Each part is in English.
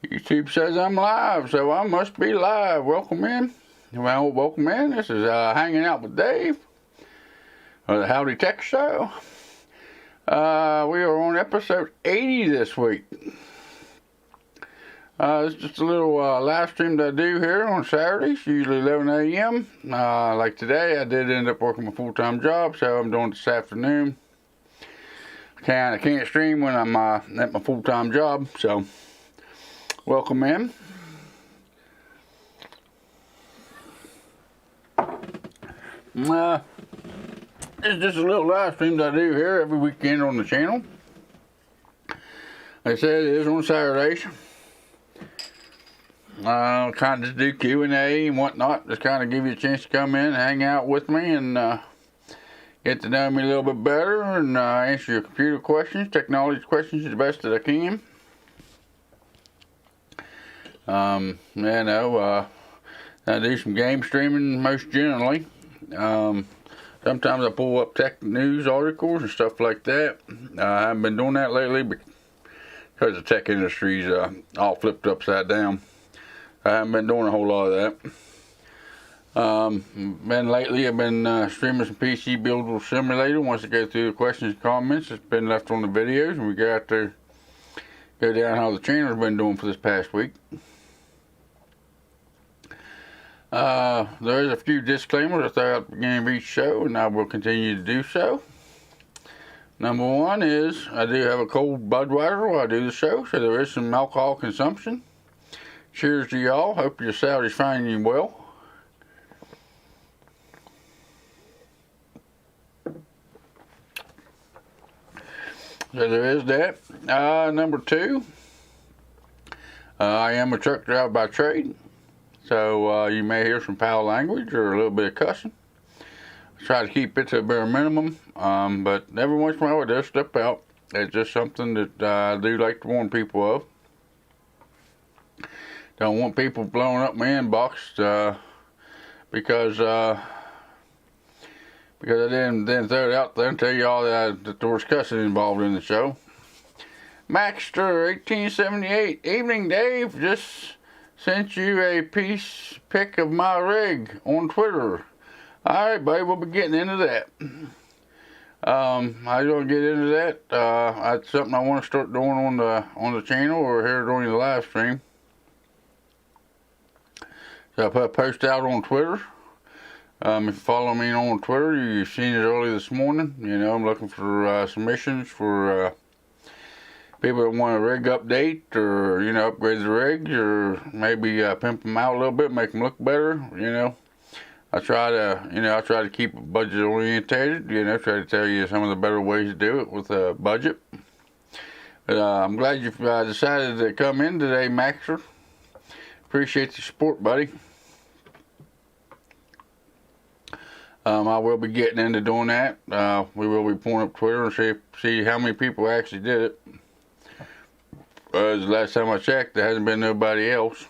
YouTube says I'm live, so I must be live. Welcome in. Well, welcome in. This is Hanging Out with Dave, or the Howdy Tech Show. We are on episode 80 this week. It's just a little live stream that I do here on Saturdays, usually 11 a.m. Like today, I did end up working my full-time job, so I'm doing it this afternoon. I can't stream when I'm at my full-time job, so welcome in. It's just a little live stream that I do here every weekend on the channel. Like I said, it is on Saturdays. Kind of just do Q&A and whatnot. Just kind of give you a chance to come in, hang out with me, and get to know me a little bit better, and answer your computer questions, technology questions the best that I can. I do some game streaming most generally. Sometimes I pull up tech news articles and stuff like that. I haven't been doing that lately because the tech industry's all flipped upside down. I haven't been doing a whole lot of that. Lately I've been streaming some PC Builder Simulator. Once I go through the questions and comments that's been left on the videos, and we got to go down how the channel's been doing for this past week. There's a few disclaimers I throw at the beginning of each show, and I will continue to do so. Number one is I do have a cold Budweiser while I do the show, so there is some alcohol consumption. Cheers to y'all. Hope your Saturday's finding you well. So there is that. Number two, I am a truck driver by trade. So you may hear some foul language or a little bit of cussing. I try to keep it to a bare minimum, but every once in a while it does slip out. It's just something that I do like to warn people of. Don't want people blowing up my inbox because I didn't throw it out there and tell you all that there was cussing involved in the show. Maxter1878, evening Dave, just sent you a pic of my rig on Twitter. Alright, buddy, we'll be getting into that. I'm gonna get into that. That's something I want to start doing on the channel or here during the live stream. So I put a post out on Twitter. If you follow me on Twitter, you've seen it early this morning. You know, I'm looking for submissions for people that want a rig update, or upgrade the rigs, or maybe pimp them out a little bit, make them look better. I try to keep it budget orientated. Try to tell you some of the better ways to do it with a budget. But I'm glad you decided to come in today, Maxer. Appreciate the support, buddy. I will be getting into doing that. We will be pulling up Twitter and see how many people actually did it. The last time I checked, there hasn't been nobody else.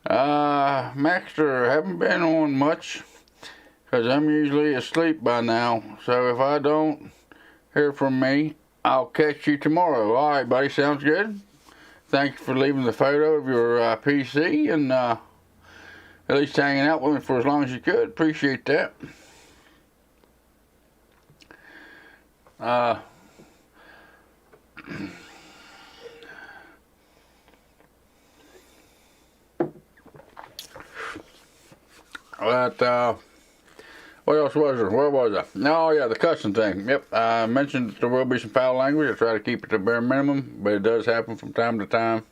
Maxter, haven't been on much because I'm usually asleep by now. So if I don't hear from me, I'll catch you tomorrow. All right, buddy, sounds good. Thank you for leaving the photo of your PC and at least hanging out with me for as long as you could. Appreciate that. What else was there? Where was I? Oh, yeah, the cussing thing. Yep, I mentioned there will be some foul language. I try to keep it to bare minimum, but it does happen from time to time.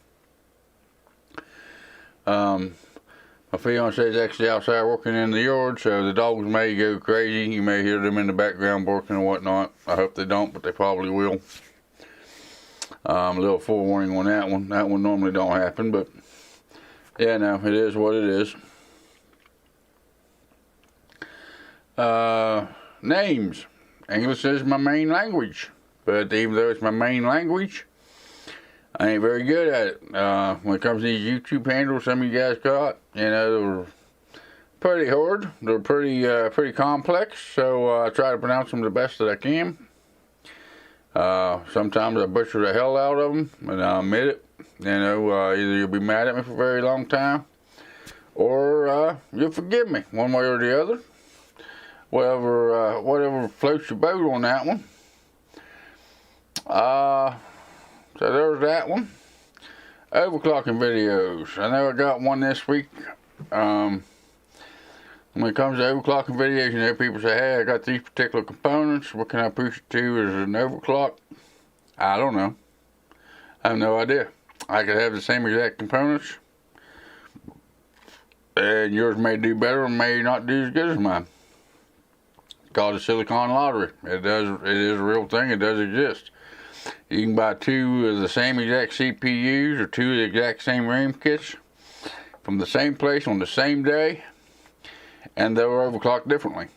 My fiance is actually outside working in the yard, so the dogs may go crazy. You may hear them in the background barking and whatnot. I hope they don't, but they probably will. A little forewarning on that one. That one normally don't happen, but yeah, no, it is what it is. Names. English is my main language, but even though it's my main language, I ain't very good at it. When it comes to these YouTube handles some of you guys got, they're pretty hard. They're pretty complex, so I try to pronounce them the best that I can. Sometimes I butcher the hell out of them, and I admit it. You know, either you'll be mad at me for a very long time, or you'll forgive me, one way or the other. Whatever floats your boat on that one. So there's that one. Overclocking videos. I know I got one this week. When it comes to overclocking videos, you know, people say, hey, I got these particular components. What can I push it to as an overclock? I don't know. I have no idea. I could have the same exact components, and yours may do better and may not do as good as mine. It's called a silicon lottery. It is a real thing. It does exist. You can buy two of the same exact CPUs or two of the exact same RAM kits from the same place on the same day, and they'll overclock differently.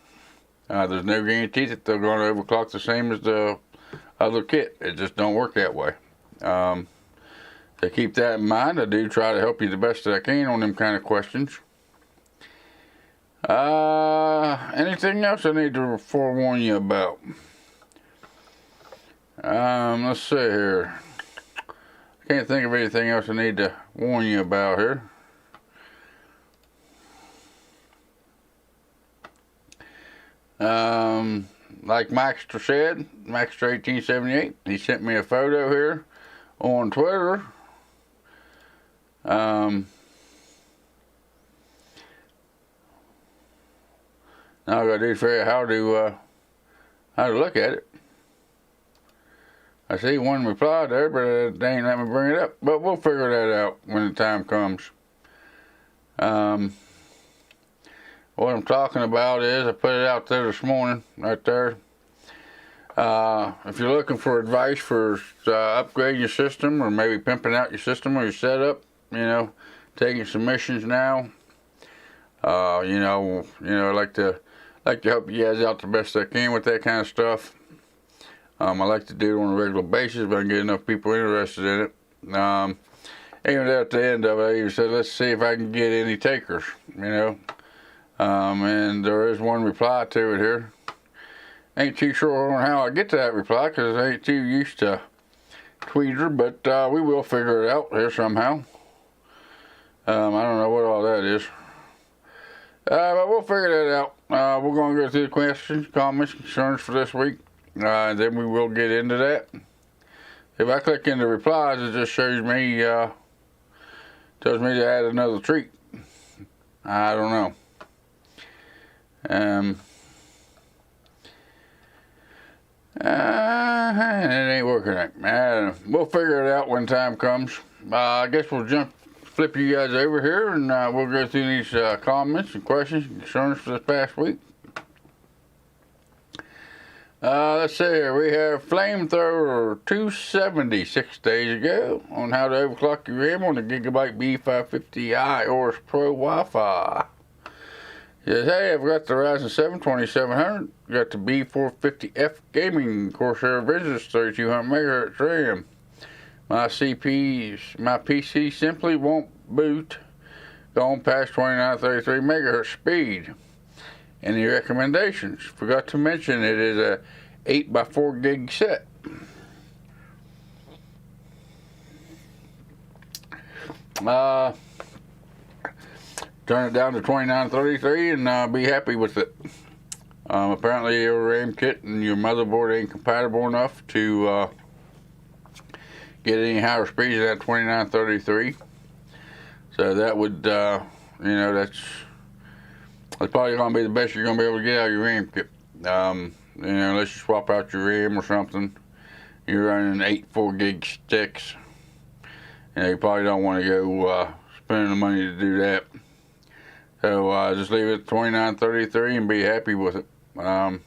There's no guarantee that they're going to overclock the same as the other kit. It just don't work that way. To keep that in mind, I do try to help you the best that I can on them kind of questions. Anything else I need to forewarn you about? Let's see here. I can't think of anything else I need to warn you about here. Like Maxter said, Maxter1878, he sent me a photo here on Twitter. Now I gotta do figure out how to look at it. I see one reply there, but they ain't let me bring it up. But we'll figure that out when the time comes. What I'm talking about is, I put it out there this morning, right there. If you're looking for advice for upgrading your system, or maybe pimping out your system or your setup, you know, taking submissions now. You know, I like to help you guys out the best I can with that kind of stuff. I like to do it on a regular basis, but I can get enough people interested in it. Even at the end of it, I even said, let's see if I can get any takers, you know. And there is one reply to it here. Ain't too sure on how I get to that reply, because I ain't too used to Twitter, but we will figure it out here somehow. I don't know what all that is. But we'll figure that out. We're going to go through the questions, comments, concerns for this week. And then we will get into that. If I click into replies, it just shows me, tells me to add another treat. I don't know. It ain't working right. We'll figure it out when time comes. I guess we'll flip you guys over here, and we'll go through these comments and questions and concerns for this past week. Let's see here. We have Flamethrower 270 6 days ago on how to overclock your RAM on the Gigabyte B550i ORS Pro Wi-Fi. He says, hey, I've got the Ryzen 7 2700, got the B450F Gaming Corsair Vengeance 3200 MHz RAM. My PC simply won't boot going past 2933 MHz speed. Any recommendations? Forgot to mention it is a 8x4 gig set. Turn it down to 2933 and be happy with it. Apparently your RAM kit and your motherboard ain't compatible enough to get any higher speeds than that 2933. So that would, you know, that's probably going to be the best you're going to be able to get out of your RAM kit. You know, unless you swap out your RAM or something, you're running 8 4 gig sticks. You know, you probably don't want to go spending the money to do that. So just leave it at 2933 and be happy with it. You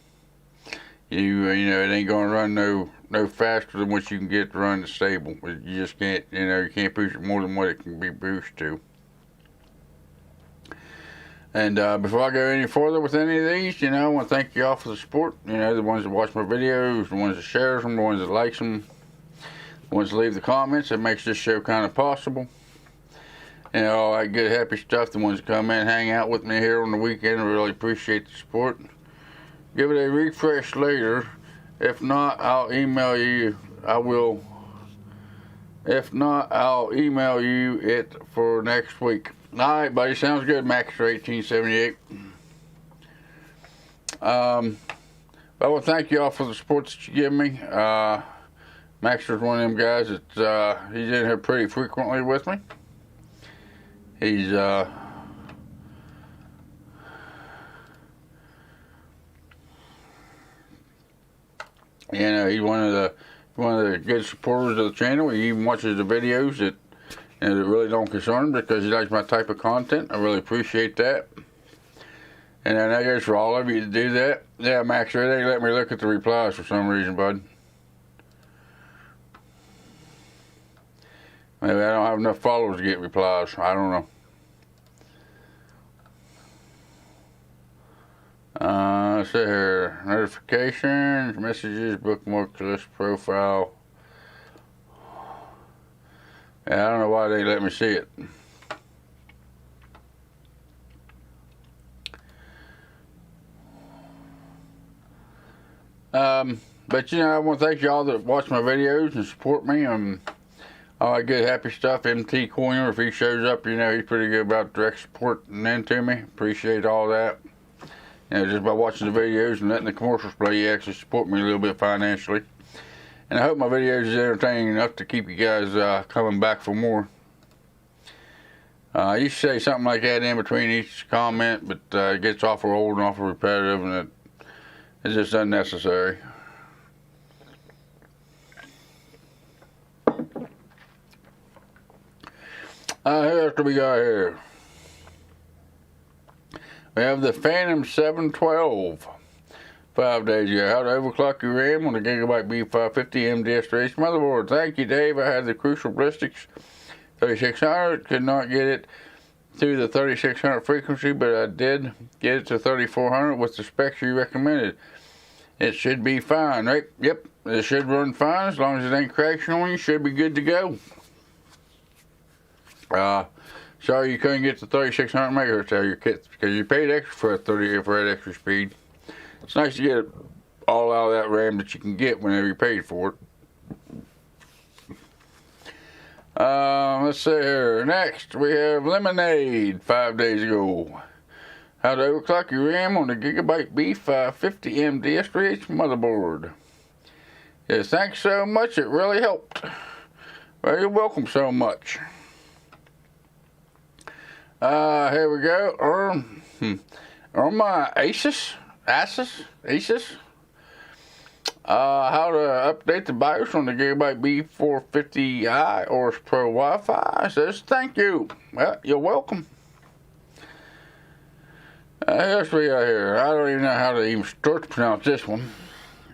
know, it ain't going to run no faster than what you can get to run it stable. You just can't, you know, you can't push it more than what it can be pushed to. And before I go any further with any of these, you know, I want to thank you all for the support. You know, the ones that watch my videos, the ones that share them, the ones that like them, the ones that leave the comments. That makes this show kind of possible. You know, all that good, happy stuff. The ones that come in, hang out with me here on the weekend. I really appreciate the support. Give it a refresh later, If not, I'll email you. I will. If not, I'll email you it for next week. Alright, buddy. Sounds good, Maxter 1878. I want to thank you all for the support that you give me. Maxter's one of them guys that he's in here pretty frequently with me. He's you know, he's one of the good supporters of the channel. He even watches the videos that, you know, that really don't concern him because he likes my type of content. I really appreciate that. And that goes for all of you to do that. Yeah, Max, they let me look at the replies for some reason, bud. Maybe I don't have enough followers to get replies. I don't know. Let's see here. Notifications, messages, bookmarks, list, profile. Yeah, I don't know why they let me see it. But you know, I want to thank y'all that watch my videos and support me and all that good happy stuff. MT Coiner, if he shows up, you know, he's pretty good about direct supporting into me. Appreciate all that. You know, just by watching the videos and letting the commercials play, you actually support me a little bit financially. And I hope my videos is entertaining enough to keep you guys coming back for more. I used to say something like that in between each comment, but it gets awful old and awful repetitive, and it's just unnecessary. Who else do we got here? We have the Phantom 712. 5 days ago. How to overclock your RAM on the Gigabyte B550 MDS motherboard. Thank you, Dave. I had the Crucial Ballistics 3600. Could not get it to the 3600 frequency, but I did get it to 3400 with the specs you recommended. It should be fine, right? Yep, it should run fine as long as it ain't crashing on you. Should be good to go. Sorry you couldn't get the 3600 megahertz out of your kit because you paid extra for that extra speed. It's nice to get all out of that RAM that you can get whenever you paid for it. Let's see here. Next, we have Lemonade 5 days ago. How to overclock your RAM on the Gigabyte B550 MDS3H motherboard. Yes, thanks so much. It really helped. Well, you're welcome so much. Here we go. On my ASUS. How to update the BIOS on the Gigabyte B450i or Pro Wi-Fi. Says thank you. Well, you're welcome. Here's we got here. I don't even know how to even start to pronounce this one.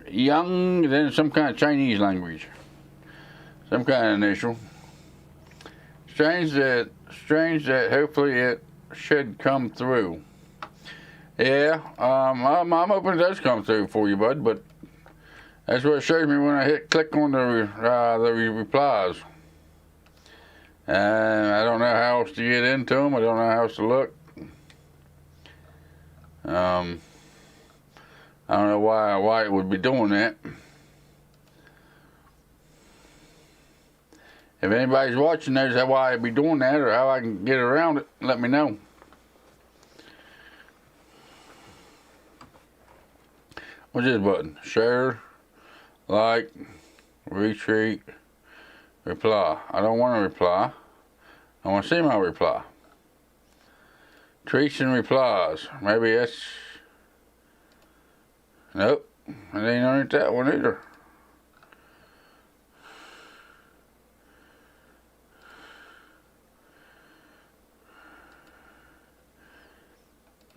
Young, then some kind of Chinese language. Some kind of initial. Strange that hopefully it should come through. Yeah, I'm hoping it does come through for you, bud, but that's what it shows me when I click on the replies. I don't know how else to get into them. I don't know how else to look. I don't know why it would be doing that. If anybody's watching, knows why I'd be doing that or how I can get around it, let me know. What's this button? Share, like, retweet, reply. I don't want to reply. I want to see my reply. Tweets and replies. Maybe that's... Nope. It ain't on that one either.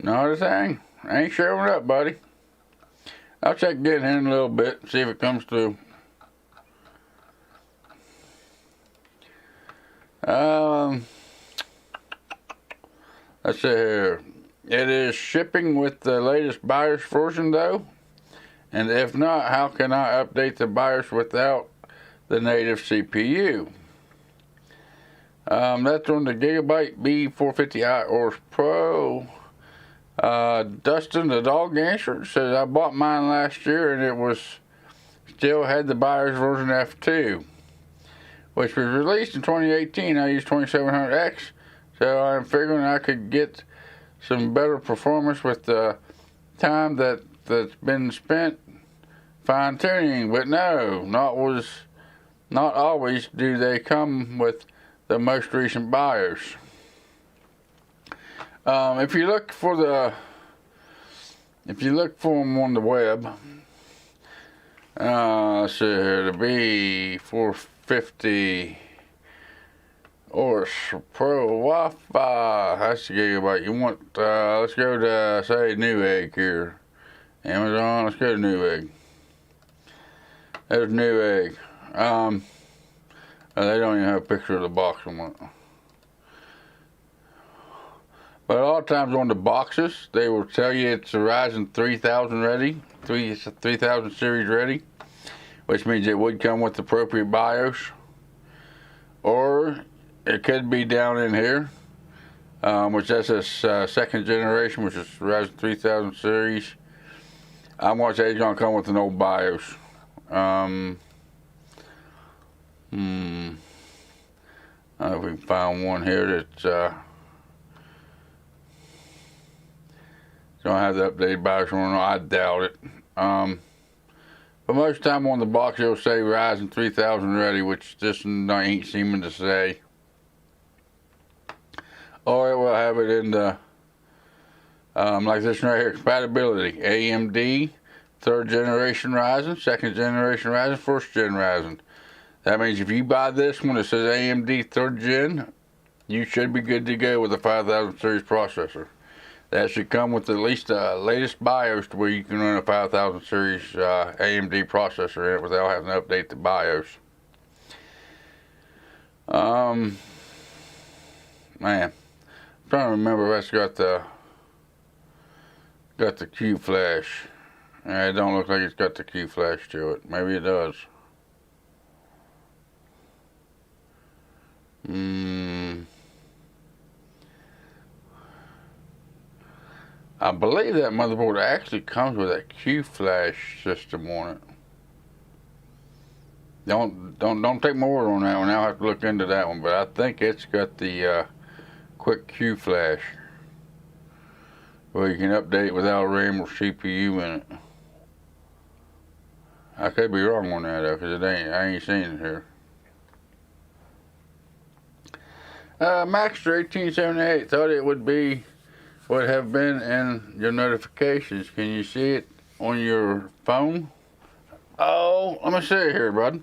Not a thing. Ain't showing up, buddy. I'll check again in a little bit, see if it comes through. Let's see here. It is shipping with the latest BIOS version though. And if not, how can I update the BIOS without the native CPU? That's on the Gigabyte B450i or Pro. Dustin the dog answer says I bought mine last year and it was still had the BIOS version F2, which was released in 2018. I used 2700X, so I'm figuring I could get some better performance with the time that's been spent fine-tuning. But no, not always do they come with the most recent BIOS. If you look for them on the web, let's see here, the B450 or Pro Wi-Fi, that's the Gigabyte. You want, let's go to, say, Newegg here. Amazon, let's go to Newegg. There's Newegg. They don't even have a picture of the box on it. But a lot of times on the boxes, they will tell you it's a Ryzen 3000 ready, 3000 series ready, which means it would come with the appropriate BIOS. Or it could be down in here, which that's a second generation, which is Ryzen 3000 series. I'm going to say it's going to come with an old BIOS. I don't know if we can find one here that's don't have the updated BIOS on. I doubt it. But most of the time on the box it'll say Ryzen 3000 ready, which this ain't seeming to say. Or it will have it in the like this one right here, compatibility. AMD 3rd generation Ryzen, 2nd generation Ryzen, 1st gen Ryzen. That means if you buy this one that says AMD 3rd gen, you should be good to go with a 5000 series processor. That should come with at least the latest BIOS to where you can run a 5000 series AMD processor in it without having to update the BIOS. Man, I'm trying to remember if that's got the Q flash. It don't look like it's got the Q flash to it. Maybe it does. I believe that motherboard actually comes with a Q flash system on it. Don't take my word on that one. I'll have to look into that one, but I think it's got the quick Q flash where you can update without RAM or CPU in it. I could be wrong on that though, because I ain't seen it here. Maxter 1878 thought it would have been in your notifications. Can you see it on your phone? Oh, let me see it here, bud.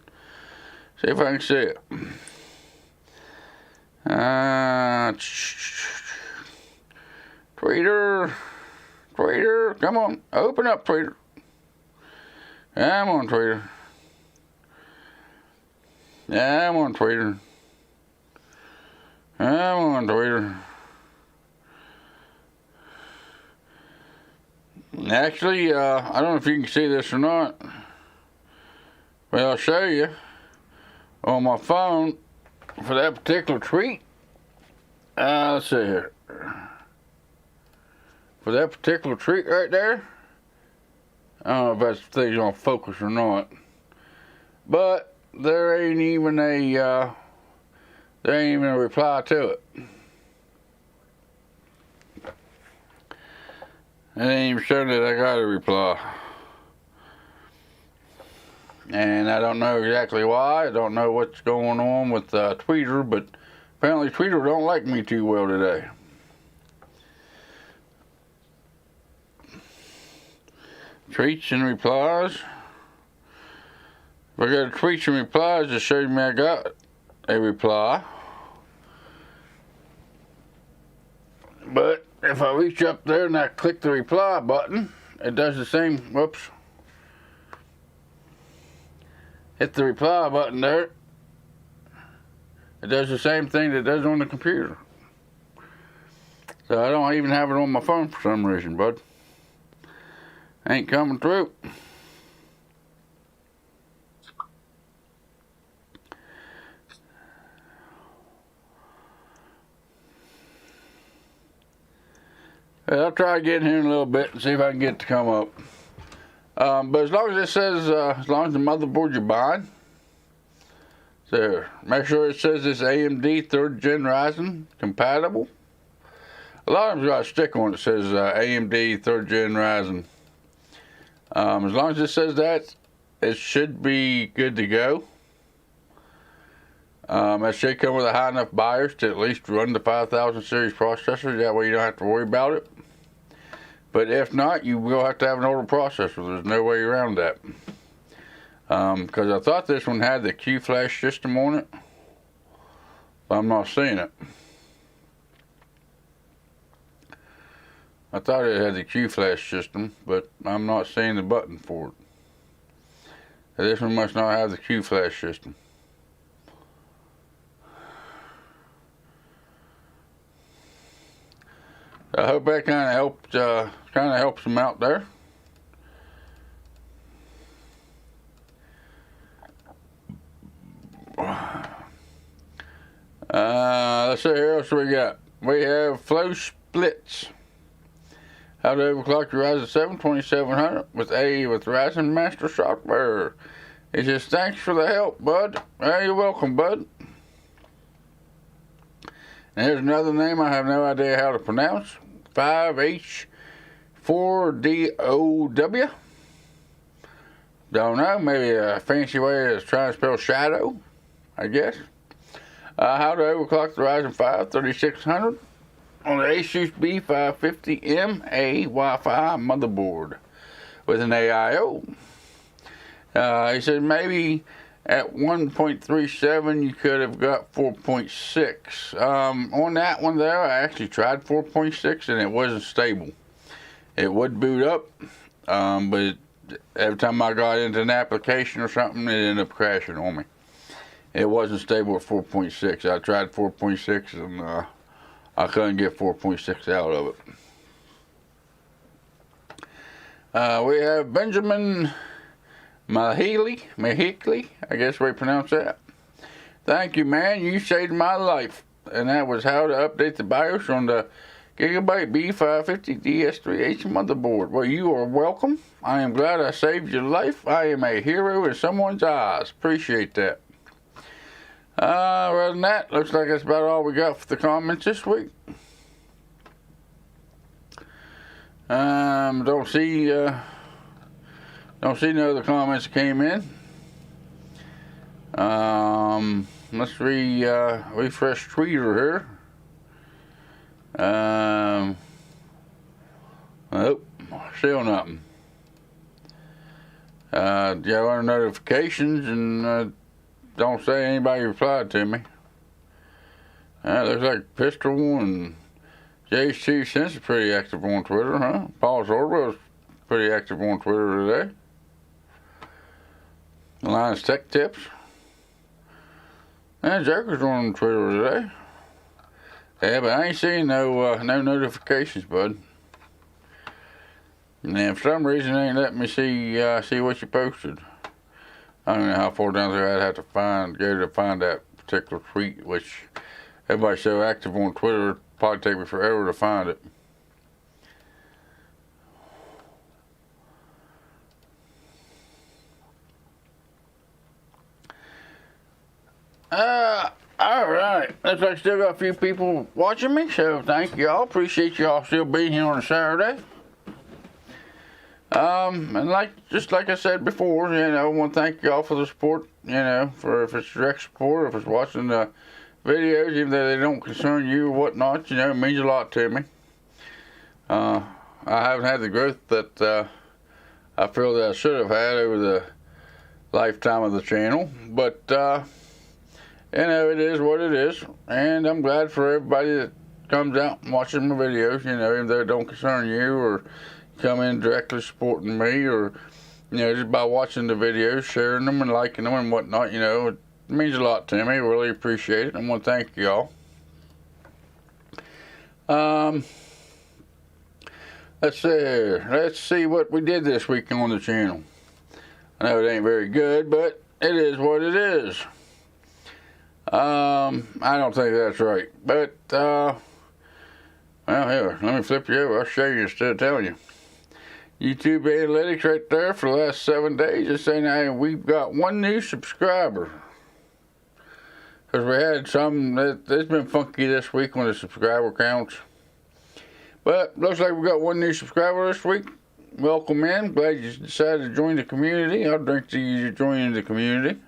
See if I can see it. Tweeter, come on, open up, Tweeter. Come on, Tweeter. Come on, Tweeter. Come on, Tweeter. Actually, I don't know if you can see this or not, but I'll show you on my phone for that particular tweet. Let's see here. For that particular tweet right there, I don't know if that thing's gonna focus or not, but there ain't even a reply to it. It ain't even showing that I got a reply. And I don't know exactly why. I don't know what's going on with Tweeter, but apparently Tweeter don't like me too well today. Tweets and replies. If I go to tweets and replies, it shows me I got a reply. But if I reach up there and I click the reply button, it does the same. Whoops. Hit the reply button there. It does the same thing that it does on the computer. So I don't even have it on my phone for some reason, bud. Ain't coming through. Well, I'll try getting here in a little bit and see if I can get it to come up. But as long as it says, as long as the motherboard you're buying, there, make sure it says it's AMD 3rd Gen Ryzen compatible. A lot of them's got a sticker on it that says AMD 3rd Gen Ryzen. As long as it says that, it should be good to go. It should come with a high enough BIOS to at least run the 5000 series processor. That way you don't have to worry about it. But if not, you will have to have an older processor. There's no way around that. Because I thought this one had the Q-Flash system on it, but I'm not seeing it. I thought it had the Q-Flash system, but I'm not seeing the button for it. So this one must not have the Q-Flash system. I hope that kind of helps them out there. Let's see here else we got. We have flow splits. How to overclock your Ryzen 7 2700 with Ryzen Master software. He says, thanks for the help, bud. Well, you're welcome, bud. And here's another name I have no idea how to pronounce. 5H4DOW. Don't know, maybe a fancy way of trying to spell shadow, I guess. How to overclock the Ryzen 5 3600 on the ASUS B550MA Wi-Fi motherboard with an AIO. He said maybe at 1.37 you could have got 4.6. On that one there, I actually tried 4.6 and it wasn't stable. It would boot up, but every time I got into an application or something, it ended up crashing on me. It wasn't stable at 4.6. I tried 4.6 and I couldn't get 4.6 out of it. We have Benjamin Mahickley, I guess we pronounce that. Thank you, man. You saved my life. And that was how to update the BIOS on the Gigabyte B550 DS3H motherboard. Well, you are welcome. I am glad I saved your life. I am a hero in someone's eyes. Appreciate that. Other than that, looks like that's about all we got for the comments this week. Don't see no other comments that came in. Let's refresh Twitter here. Nope, still nothing. Got our notifications and don't say anybody replied to me. Looks like Pistol and Jay's 2 cents are pretty active on Twitter, huh? Paul's Orwell's pretty active on Twitter today. Alliance Tech Tips. And Joker's on Twitter today. Yeah, but I ain't seeing no notifications, bud. And for some reason, they ain't letting me see what you posted. I don't know how far down there I'd have to go to find that particular tweet, which everybody's so active on Twitter, it'd probably take me forever to find it. Alright, looks like I still got a few people watching me, so thank y'all. Appreciate y'all still being here on a Saturday. And just like I said before, I want to thank y'all for the support, for if it's direct support, if it's watching the videos, even though they don't concern you or whatnot, it means a lot to me. I haven't had the growth that I feel that I should have had over the lifetime of the channel, but it is what it is, and I'm glad for everybody that comes out and watches my videos, even though it don't concern you or come in directly supporting me, or just by watching the videos, sharing them and liking them and whatnot. It means a lot to me. Really appreciate it. I want to thank y'all. Let's see what we did this week on the channel. I know it ain't very good, but it is what it is. I don't think that's right, but well, here, let me flip you over. I'll show you instead of telling you. YouTube analytics right there for the last 7 days. It's saying hey, we've got 1 new subscriber. Because we had some, it's been funky this week on the subscriber counts. But looks like we got 1 new subscriber this week. Welcome in. Glad you decided to join the community. I'll drink to you joining the community.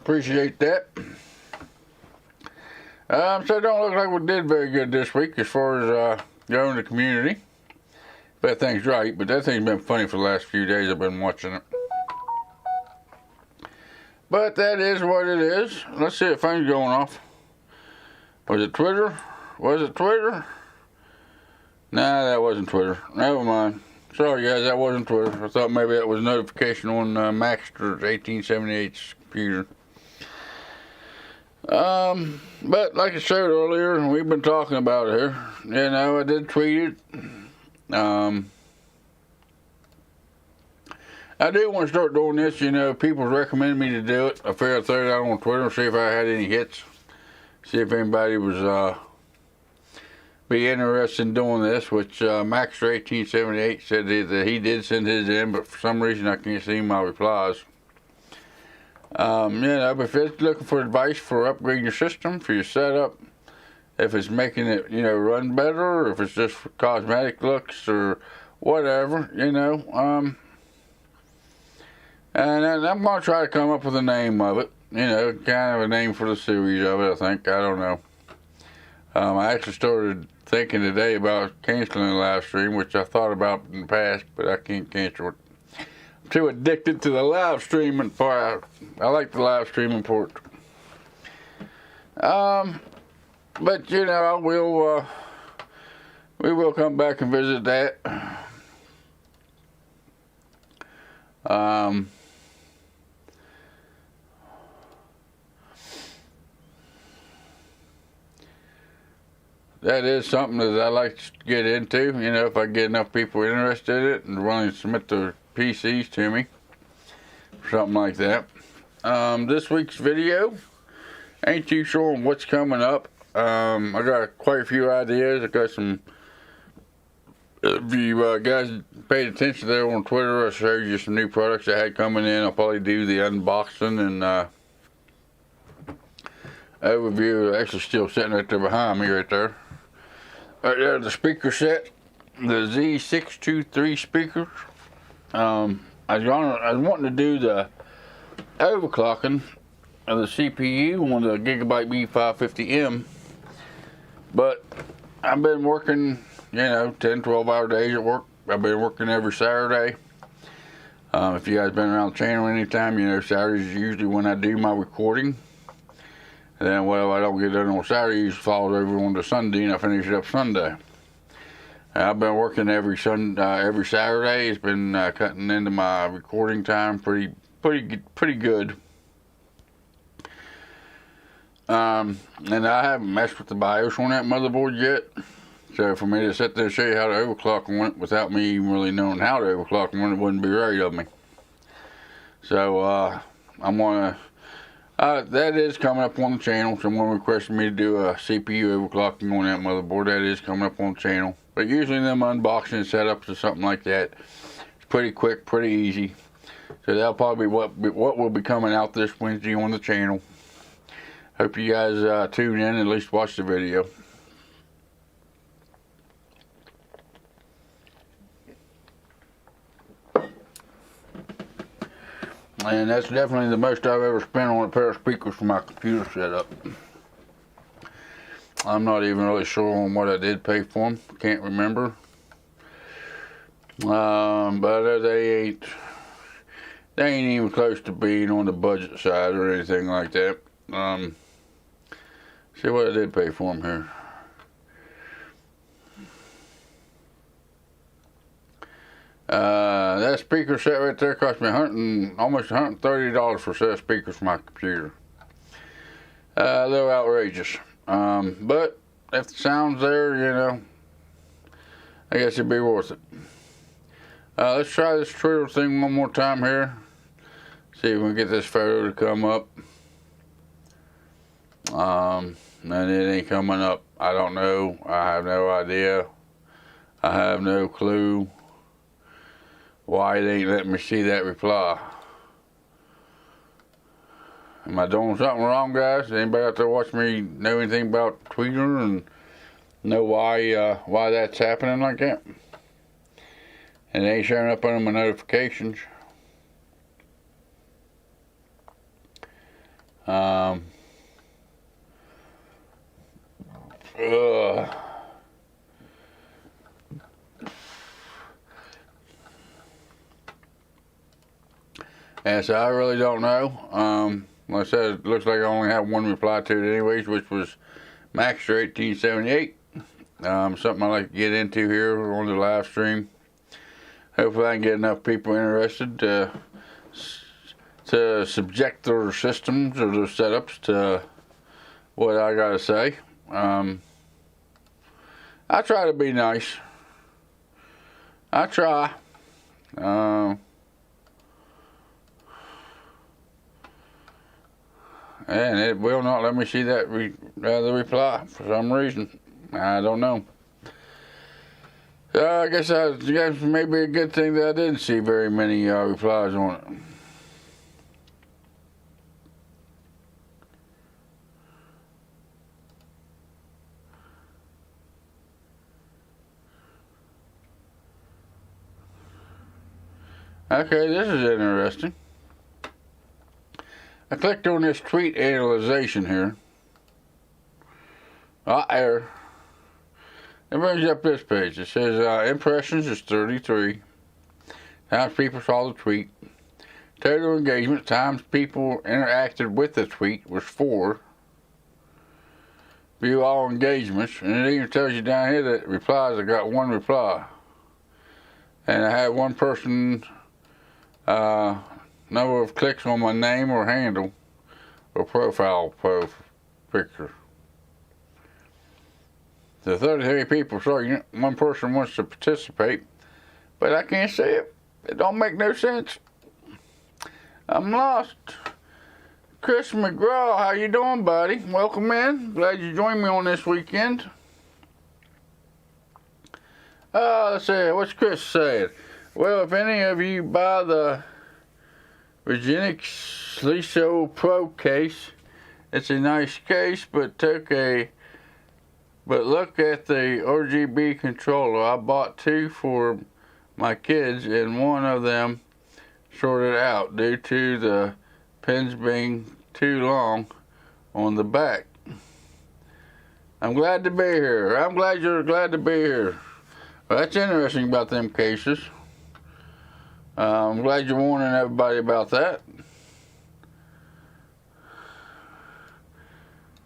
Appreciate that. So it don't look like we did very good this week as far as growing the community. That thing's right, but that thing's been funny for the last few days. I've been watching it. But that is what it is. Let's see if phone's going off. Was it Twitter? Was it Twitter? Nah, that wasn't Twitter. Never mind. Sorry guys, that wasn't Twitter. I thought maybe that was a notification on Maxter's 1878's computer. But like I said earlier, and we've been talking about it here, you know, I did tweet it. I do want to start doing this, you know, people recommended me to do it. I figured I'd throw it out on Twitter and see if I had any hits. See if anybody was, be interested in doing this, which, Maxter 1878 said that he did send his in, but for some reason I can't see my replies. You know, if it's looking for advice for upgrading your system, for your setup, if it's making it, you know, run better, or if it's just for cosmetic looks or whatever, you know, and I'm going to try to come up with a name of it, you know, kind of a name for the series of it, I think, I don't know. I actually started thinking today about canceling the live stream, which I thought about in the past, but I can't cancel it. Too addicted to the live streaming part. I like the live streaming part. But you know, we will come back and visit that. That is something that I like to get into, you know, if I get enough people interested in it and willing to submit their PCs to me, something like that. This week's video, ain't too sure on what's coming up. I got quite a few ideas. I got some, if you guys paid attention there on Twitter, I showed you some new products I had coming in. I'll probably do the unboxing and overview. Actually still sitting right there behind me right there. Right there, the speaker set, the Z623 speakers. I was wanting to do the overclocking of the CPU on the Gigabyte B550M, but I've been working, you know, 10-12 hour days at work. I've been working every Saturday. If you guys been around the channel anytime, you know Saturdays is usually when I do my recording. And then, well, I don't get done on Saturday, it falls over on to Sunday, and I finish it up Sunday. I've been working every Saturday. It's been cutting into my recording time pretty good. And I haven't messed with the BIOS on that motherboard yet. So for me to sit there and show you how to overclock on it without me even really knowing how to overclock on it wouldn't be right of me. So I'm gonna. That is coming up on the channel. Someone requested me to do a CPU overclocking on that motherboard. That is coming up on the channel. But usually them unboxing setups or something like that, it's pretty quick, pretty easy. So that'll probably be what will be coming out this Wednesday on the channel. Hope you guys tune in and at least watch the video. And that's definitely the most I've ever spent on a pair of speakers for my computer setup. I'm not even really sure on what I did pay for them. Can't remember. But they ain't even close to being on the budget side or anything like that. See what I did pay for them here. That speaker set right there cost me almost $130 for a set of speakers for my computer. A little outrageous. But if the sound's there, you know, I guess it'd be worth it. Let's try this Twitter thing one more time here. See if we can get this photo to come up. and it ain't coming up. I don't know. I have no idea. I have no clue why it ain't letting me see that reply. Am I doing something wrong, guys? Anybody out there watch me know anything about Twitter and know why that's happening like that? And it ain't showing up on my notifications. And so I really don't know. Like I said, it looks like I only have one reply to it anyways, which was Maxter 1878. Something I like to get into here on the live stream. Hopefully I can get enough people interested to subject their systems or their setups to what I gotta say. I try to be nice. I try. And it will not let me see that the reply for some reason. I don't know. I guess maybe a good thing that I didn't see very many replies on it. Okay, this is interesting. I clicked on this tweet analyzation here. Error. It brings up this page. It says impressions is 33. Times people saw the tweet. Total engagement times people interacted with the tweet was 4. View all engagements. And it even tells you down here that replies, I got 1 reply. And I had one person number of clicks on my name or handle or profile picture. So 33 people saw you. One person wants to participate, but I can't see it. It don't make no sense. I'm lost. Chris McGraw, how you doing, buddy? Welcome in. Glad you joined me on this weekend. Let's see, what's Chris saying? Well, if any of you buy the Regenix Liso Pro case, it's a nice case, but look at the RGB controller. I bought 2 for my kids, and one of them shorted out due to the pins being too long on the back. I'm glad to be here. I'm glad you're glad to be here. Well, that's interesting about them cases. I'm glad you're warning everybody about that.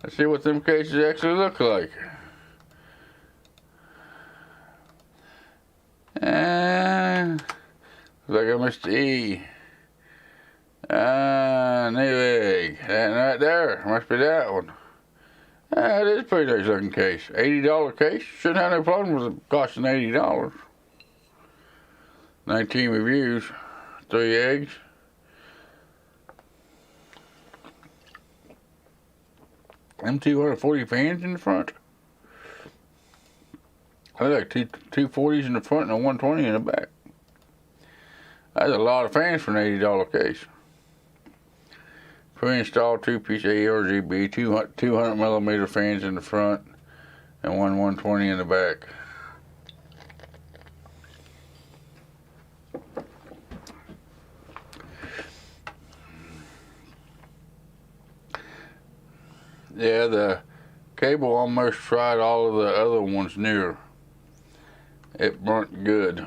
Let's see what them cases actually look like. And looks like I missed the E. Newegg. That right there. Must be that one. It is a pretty nice looking case. $80 case. Shouldn't have no problem with it costing $80. 19 reviews. 3 eggs. Them 240 fans in the front. I like 240s in the front and a 120 in the back. That's a lot of fans for an $80 case. Pre-installed 2 PCIe RGB, 200 millimeter fans in the front, and 120 in the back. Yeah, the cable almost fried all of the other ones near. It burnt good.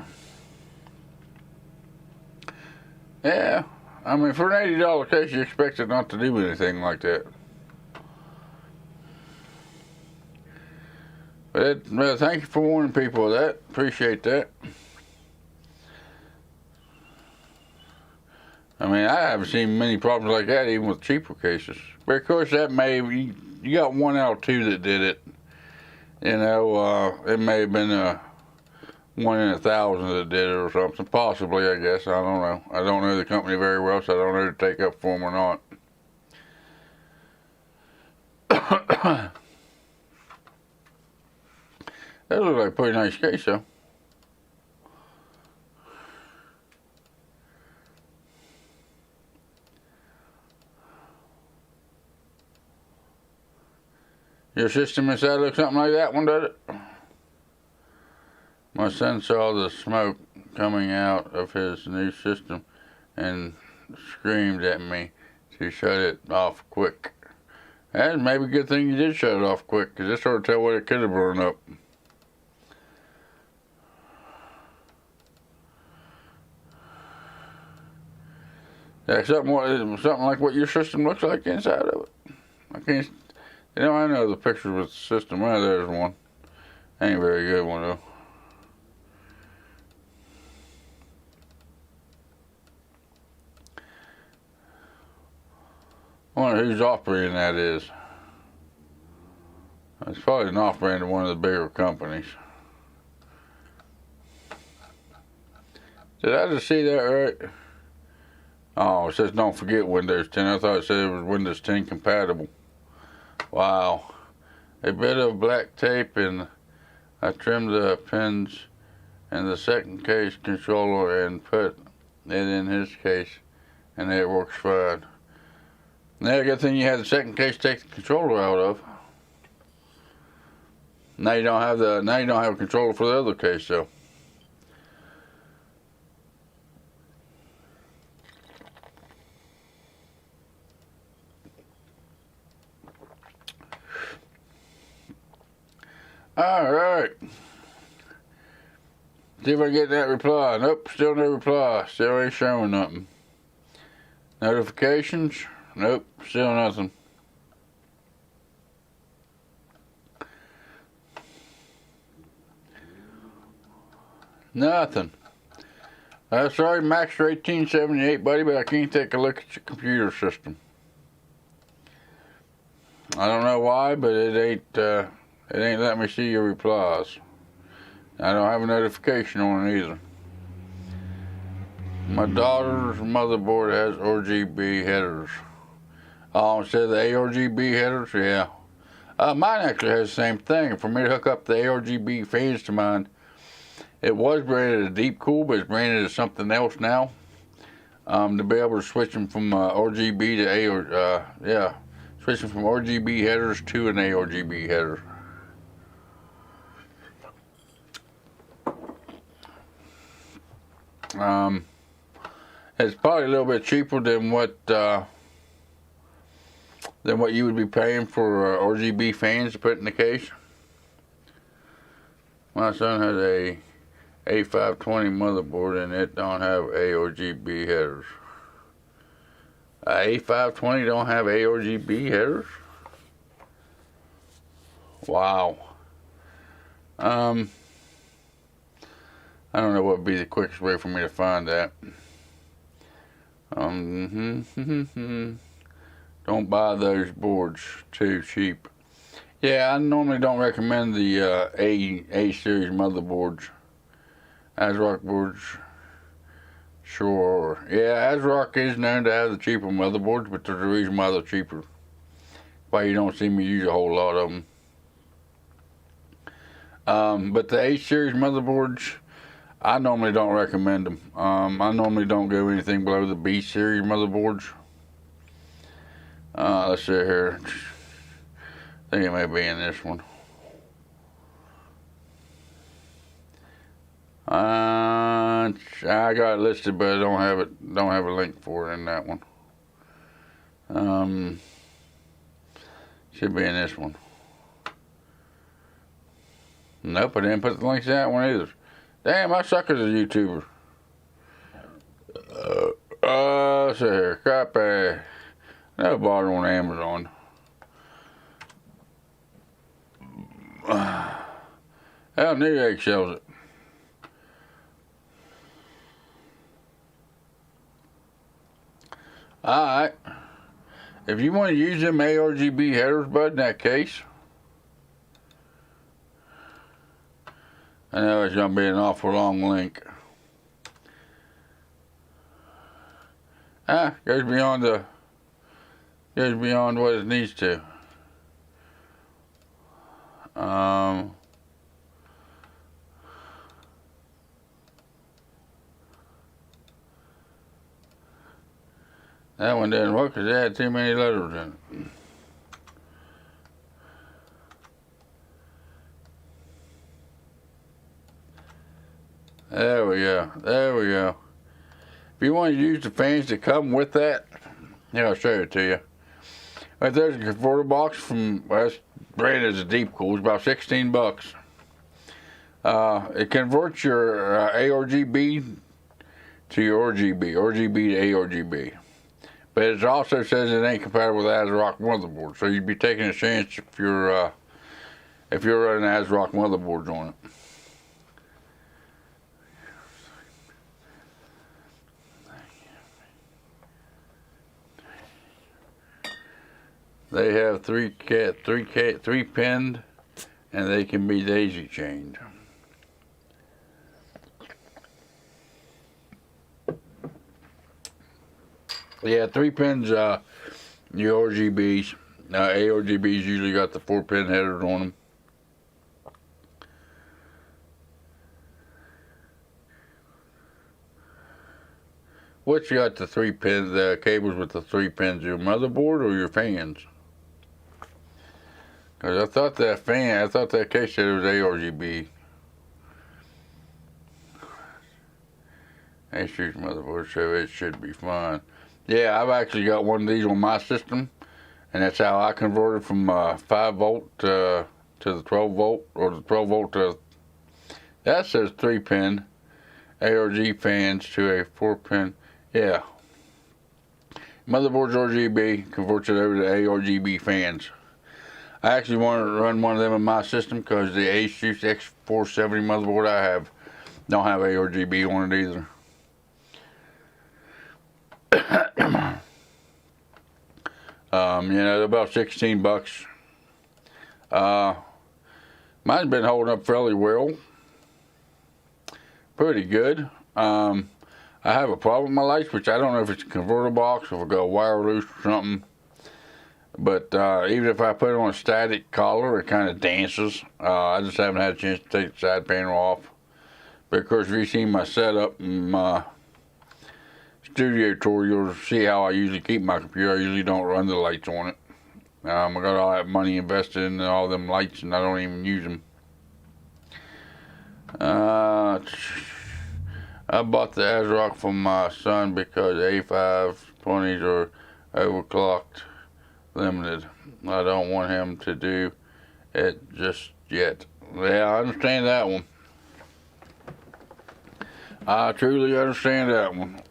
Yeah, I mean, for an $80 case, you expect it not to do anything like that. But well, thank you for warning people of that. Appreciate that. I mean, I haven't seen many problems like that even with cheaper cases. But of course, that you got 1 out of 2 that did it. You know, it may have been 1 in 1,000 that did it or something. Possibly, I guess. I don't know. I don't know the company very well, so I don't know to take up for them or not. That looks like a pretty nice case though. Your system inside looks something like that one, does it? My son saw the smoke coming out of his new system and screamed at me to shut it off quick. And maybe a good thing you did shut it off quick, because this sort of tell what it could have burned up. Yeah, something like what your system looks like inside of it. I can't. You know, I know the picture with the system. Well, there's one. Ain't a very good one though. I wonder whose off-brand that is. It's probably an off-brand of one of the bigger companies. Did I just see that right? Oh, it says don't forget Windows 10. I thought it said it was Windows 10 compatible. Wow. A bit of black tape, and I trimmed the pins in the second case controller and put it in his case, and it works fine. Now, good thing you had the second case to take the controller out of. Now you don't have a controller for the other case though. Alright. See if I get that reply. Nope, still no reply. Still ain't showing nothing. Notifications? Nope, still nothing. Nothing. Sorry, Max for 1878, buddy, but I can't take a look at your computer system. I don't know why, but it ain't letting me see your replies. I don't have a notification on it either. My daughter's motherboard has RGB headers. Oh, instead of the ARGB headers, yeah. Mine actually has the same thing. For me to hook up the ARGB fans to mine, it was branded as Deepcool, but it's branded as something else now. To be able to switch them from RGB to switching from RGB headers to an ARGB header. It's probably a little bit cheaper than what you would be paying for RGB fans to put in the case. My son has a A520 motherboard and it don't have ARGB headers. A520 don't have ARGB headers? Wow. I don't know what would be the quickest way for me to find that. Don't buy those boards too cheap. Yeah, I normally don't recommend the A series motherboards. ASRock boards, sure. Yeah, ASRock is known to have the cheaper motherboards, but there's a reason why they're cheaper. Why you don't see me use a whole lot of them. But the A series motherboards, I normally don't recommend them. I normally don't go anything below the B series motherboards. Let's see here. I think it may be in this one. I got it listed, but I don't have a link for it in that one. Should be in this one. Nope, I didn't put the links in that one either. Damn, I suck as a YouTuber. Let's see here. Copy. No bother on Amazon. Hell, Newegg sells it. Alright. If you want to use them ARGB headers, bud, in that case, I know it's going to be an awful long link. Goes beyond what it needs to. That one didn't work because it had too many letters in it. There we go. There we go. If you want to use the fans that come with that, here, I'll show it to you. Right there's a converter box from, well, it's branded as a Deepcool. It's about 16 bucks. It converts your ARGB to your RGB to ARGB. But it also says it ain't compatible with ASRock motherboard. So you'd be taking a chance if you're running ASRock motherboards on it. They have three pinned, and they can be daisy chained. Yeah, 3 pins. Your RGBs, ARGBs usually got the 4-pin headers on them. What's got the 3 pins? The cables with the 3 pins? Your motherboard or your fans? Cause I thought that case said it was ARGB. ASUS motherboard, so it should be fine. Yeah, I've actually got one of these on my system, and that's how I converted from 5 volt to the 12 volt, or the 12 volt to, that says 3-pin ARG fans to a 4-pin. Yeah. Motherboard's RGB, converts it over to ARGB fans. I actually wanted to run one of them in my system because the ASUS X470 motherboard I have don't have ARGB on it either. You know, they're about 16 bucks. Mine's been holding up fairly well. Pretty good. I have a problem with my lights, which I don't know if it's a converter box or if I got a wire loose or something. But even if I put it on a static collar, it kind of dances. I just haven't had a chance to take the side panel off. But of course, if you've seen my setup and my studio tour, you'll see how I usually keep my computer. I usually don't run the lights on it. I got all that money invested in all them lights, and I don't even use them. I bought the ASRock from my son because A520s are overclocked limited. I don't want him to do it just yet. Yeah, I understand that one. I truly understand that one.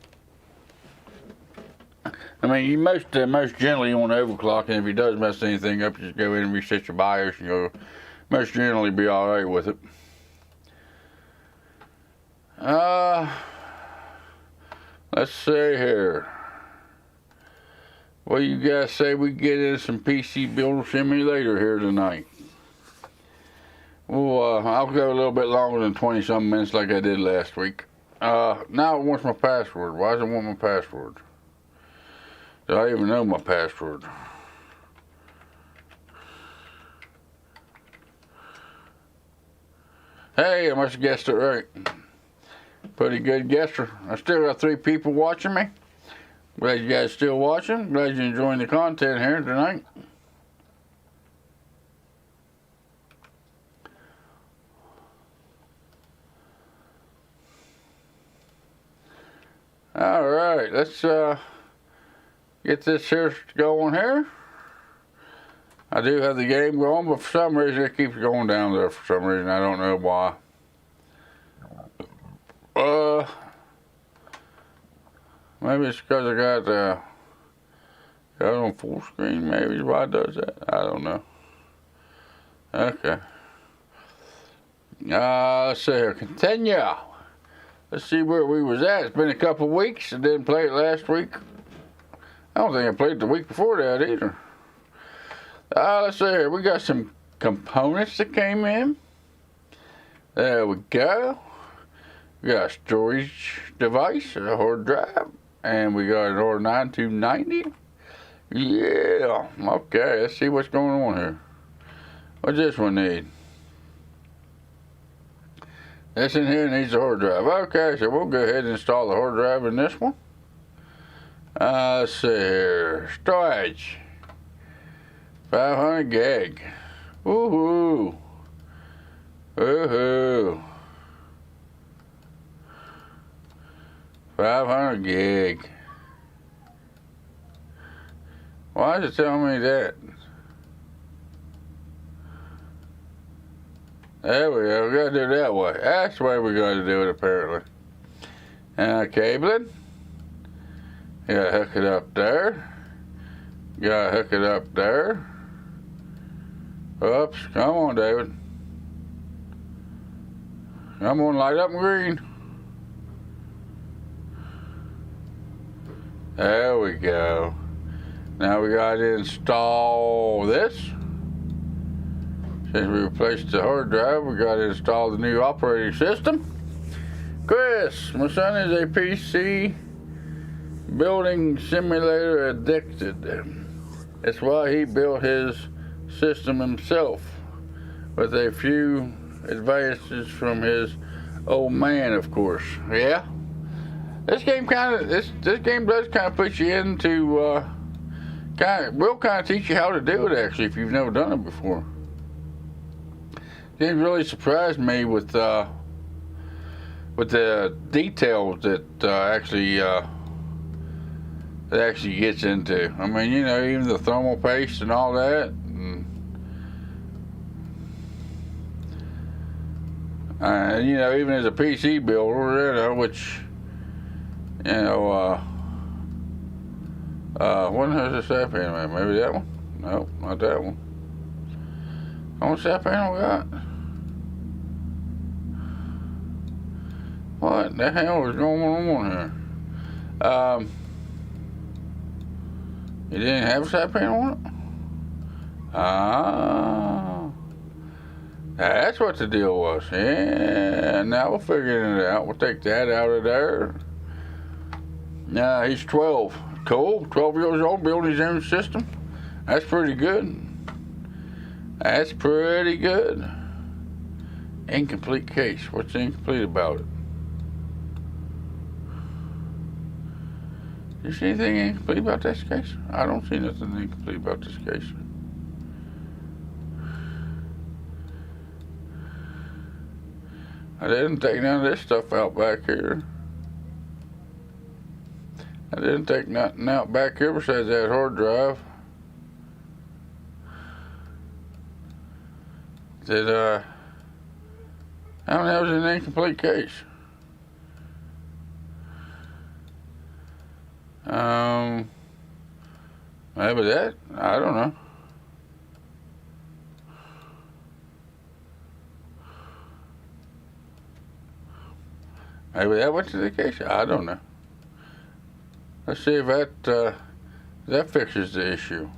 I mean, you most generally on overclock, and if he does mess anything up, you just go in and reset your BIOS, and you'll most generally be all right with it. Let's see here. What do you guys say we get into some PC Builder Simulator here tonight? Well, I'll go a little bit longer than 20-something minutes like I did last week. Now it wants my password. Why does it want my password? Do I even know my password? Hey, I must have guessed it right. Pretty good guesser. I still got 3 people watching me. Glad you guys still watching. Glad you're enjoying the content here tonight. All right, let's get this here going here. I do have the game going, but for some reason it keeps going down there for some reason. I don't know why. Maybe it's because I got it on full screen. Maybe is why it does that. I don't know. Okay. Let's see here. Continue. Let's see where we was at. It's been a couple of weeks. I didn't play it last week. I don't think I played it the week before that either. Let's see here. We got some components that came in. There we go. We got a storage device, a hard drive, and we got an R9290. Yeah. Okay, let's see what's going on here. What's this one need? This in here needs a hard drive. Okay, so we'll go ahead and install the hard drive in this one. Let's see here. Storage. 500 gig. Woohoo. Woohoo. 500 gig. Why is it telling me that? There we go. We gotta do it that way. That's the way we gotta do it, apparently. And cabling. You gotta hook it up there. You gotta hook it up there. Oops. Come on, David. Come on, light up in green. There we go. Now we gotta install this. Since we replaced the hard drive, we gotta install the new operating system. Chris, my son is a PC building simulator addicted. That's why he built his system himself, with a few advances from his old man, of course. Yeah. This game does kind of put you into will kind of teach you how to do it, actually, if you've never done it before. It really surprised me with the details that it actually gets into. I mean, you know, even the thermal paste and all that. And you know, even as a PC builder, you know, which, you know, what has the side panel? Maybe that one? No, not that one. How much side panel we got? What the hell is going on here? You didn't have a side panel on it? Ah, that's what the deal was. Yeah, now we're figuring it out. We'll take that out of there. Now he's 12. Cool. 12 years old, building his own system. That's pretty good. That's pretty good. Incomplete case. What's incomplete about it? You see anything incomplete about this case? I don't see nothing incomplete about this case. I didn't take none of this stuff out back here. I didn't take nothing out back here besides that hard drive. How many was an incomplete case? Maybe that? I don't know. Maybe that went to the case? I don't know. Let's see if that fixes the issue.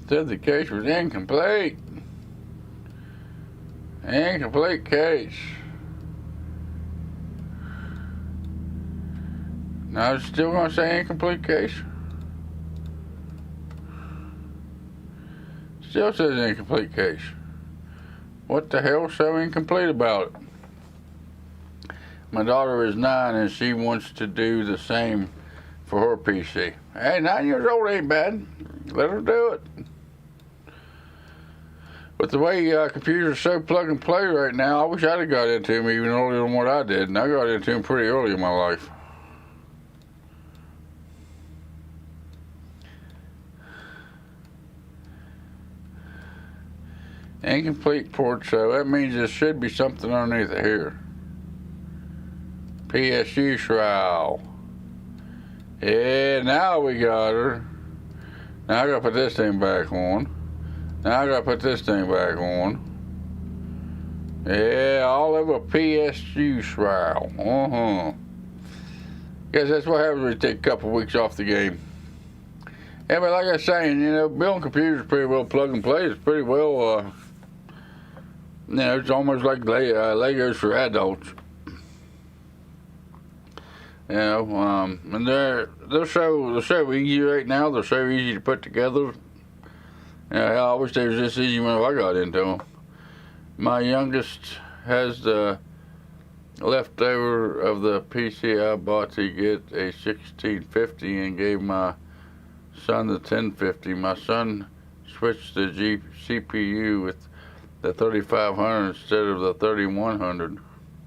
Said the case was incomplete. Incomplete case. Now it's still going to say incomplete case. Still says incomplete case. What the hell is so incomplete about it? My daughter is 9 and she wants to do the same for her PC. Hey, 9 years old ain't bad. Let her do it. But the way computers are so plug and play right now, I wish I'd have got into them even earlier than what I did. And I got into them pretty early in my life. Incomplete port, so that means there should be something underneath it here. PSU shroud. Yeah, now we got her. Now I gotta put this thing back on. Now I gotta put this thing back on. Yeah, all over PSU shroud. Guess that's what happens when you take a couple weeks off the game. Yeah, but like I was saying, you know, building computers is pretty well plug and play. It's pretty well, you know, it's almost like Legos for adults. You know, and they're so easy right now. They're so easy to put together. Yeah, I wish they was this easy when I got into them. My youngest has the leftover of the PC I bought to get a 1650 and gave my son the 1050. My son switched the CPU with the 3500 instead of the 3100.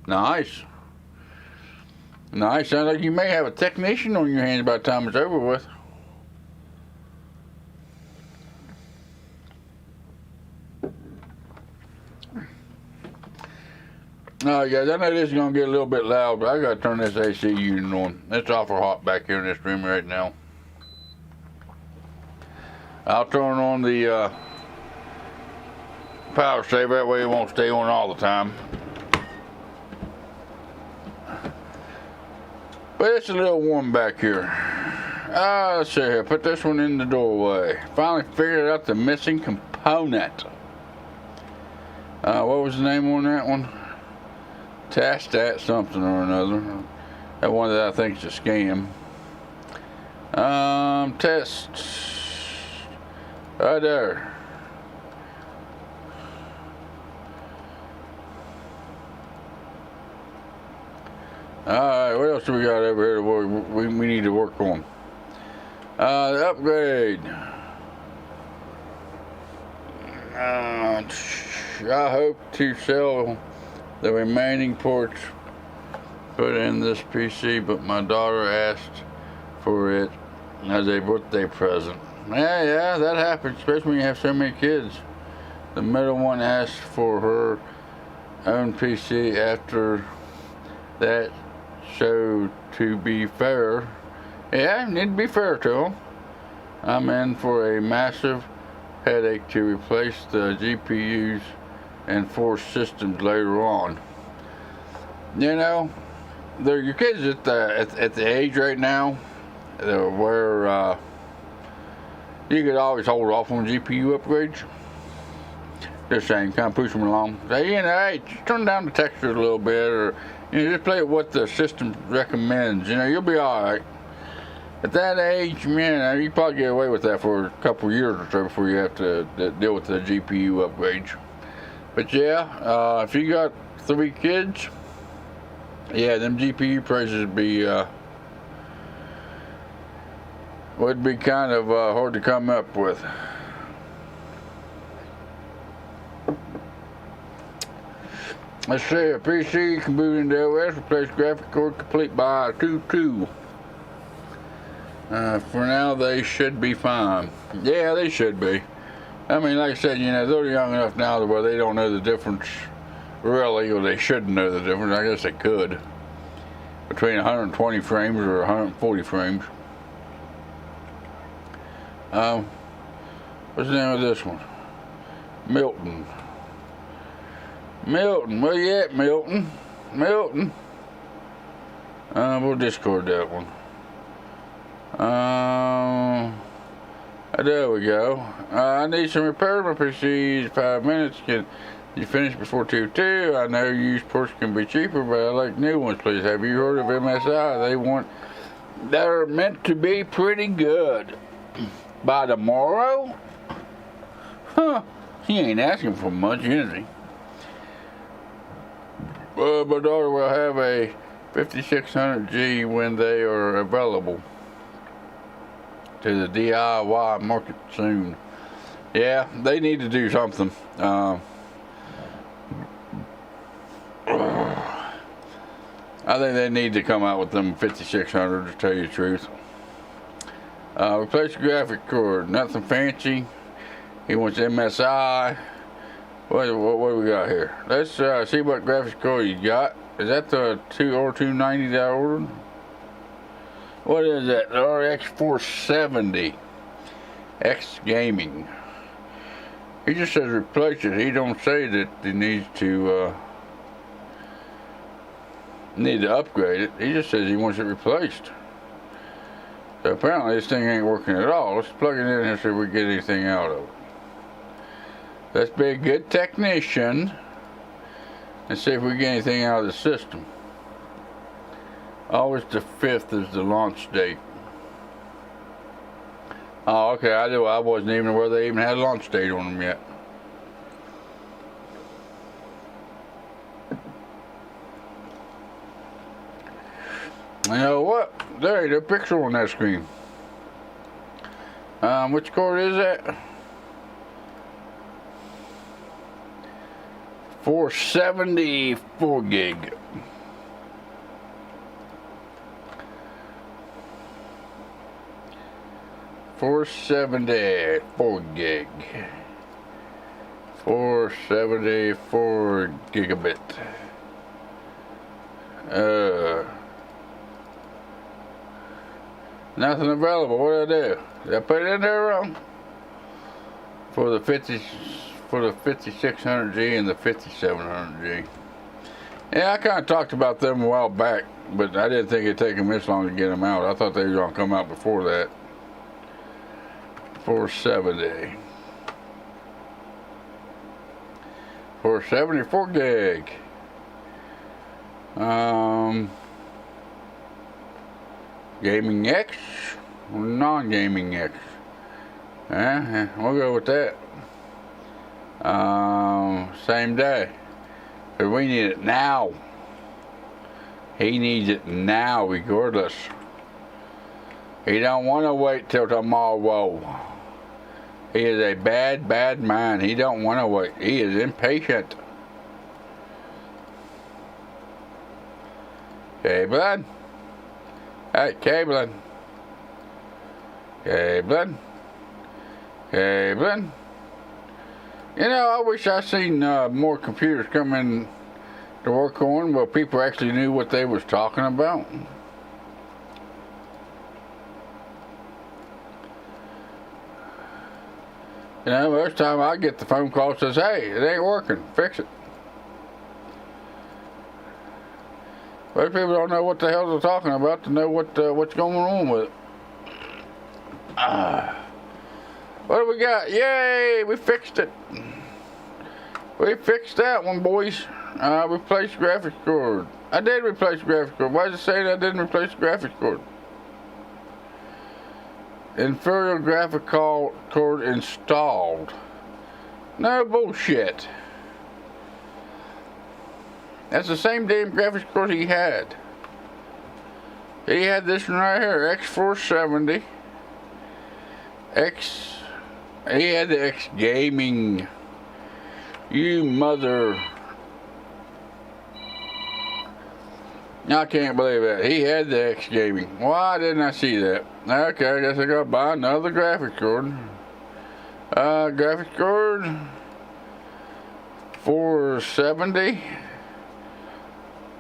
Nice. Nice. Sounds like you may have a technician on your hands by the time it's over with. Alright guys, I know this is going to get a little bit loud, but I got to turn this AC unit on. It's awful hot back here in this room right now. I'll turn on the power saver, that way it won't stay on all the time. But it's a little warm back here. Let's see here, put this one in the doorway. Finally figured out the missing component. What was the name on that one? Tastat something or another. That one that I think is a scam. Test. Right there. Alright, what else do we got over here that we need to work on? The upgrade. I hope to sell the remaining ports put in this PC, but my daughter asked for it as a birthday present. Yeah, that happens, especially when you have so many kids. The middle one asked for her own PC after that, so to be fair, yeah, I need to be fair to them. I'm in for a massive headache to replace the GPUs and 4 systems later on. You know, your kids at the age right now where you could always hold off on GPU upgrades. Just saying, kind of push them along. Say, you know, hey, just turn down the texture a little bit, or you know, just play with what the system recommends. You know, you'll be all right. At that age, man, you probably get away with that for a couple years or so before you have to deal with the GPU upgrades. But yeah, if you got 3 kids, yeah, them GPU prices would be kind of hard to come up with. Let's see, a PC can boot into OS, replace graphic card complete by 2.2. For now, they should be fine. Yeah, they should be. I mean, like I said, you know, they're young enough now where they don't know the difference, really, or they shouldn't know the difference. I guess they could, between 120 frames or 140 frames. What's the name of this one? Milton. Milton, where you at, Milton? Milton. We'll discard that one. There we go. I need some repair. My PC is 5 minutes. Can you finish before 2:2? I know used parts can be cheaper, but I like new ones, please. Have you heard of MSI? They're meant to be pretty good. By tomorrow? Huh. He ain't asking for much, is he? My daughter will have a 5600G when they are available to the DIY market soon. Yeah, they need to do something. I think they need to come out with them 5600 to tell you the truth. Replace the graphic card, nothing fancy. He wants MSI. What do we got here? Let's see what graphics card you got. Is that the R290 that I ordered? What is that? The RX 470 X Gaming. He just says replace it. He don't say that he needs to upgrade it. He just says he wants it replaced. So apparently this thing ain't working at all. Let's plug it in and see if we get anything out of it. Let's be a good technician and see if we get anything out of the system. August the 5th is the launch date. Oh, okay, I wasn't even aware they even had a launch date on them yet. You know what? There ain't a pixel on that screen. Which card is that? 474 gig. $474 gig. 474 gigabit. Nothing available. What did I do? Did I put it in there wrong? For the 5600G and the 5700G. Yeah, I kind of talked about them a while back, but I didn't think it'd take them this long to get them out. I thought they were going to come out before that. 470. 474 gig. Gaming X or non-gaming X? We'll go with that. Same day. But we need it now. He needs it now regardless. He don't want to wait till tomorrow. He is a bad, bad man. He don't want to wait. He is impatient. Cabling. Hey, cabling. Cabling. Cabling. You know, I wish I seen more computers come in to work on where people actually knew what they was talking about. You know, most time I get the phone call that says, hey, it ain't working, fix it. Most people don't know what the hell they're talking about to know what's going on with it. What do we got? Yay, we fixed it. We fixed that one, boys. Replaced graphics card. I did replace graphics card. Why is it saying I didn't replace graphics card? Inferior graphic card installed. No bullshit. That's the same damn graphics card he had. He had this one right here, X470. He had the X Gaming. You mother. I can't believe that. He had the X Gaming. Why didn't I see that? Okay, I guess I gotta buy another graphics card. Graphics card 470.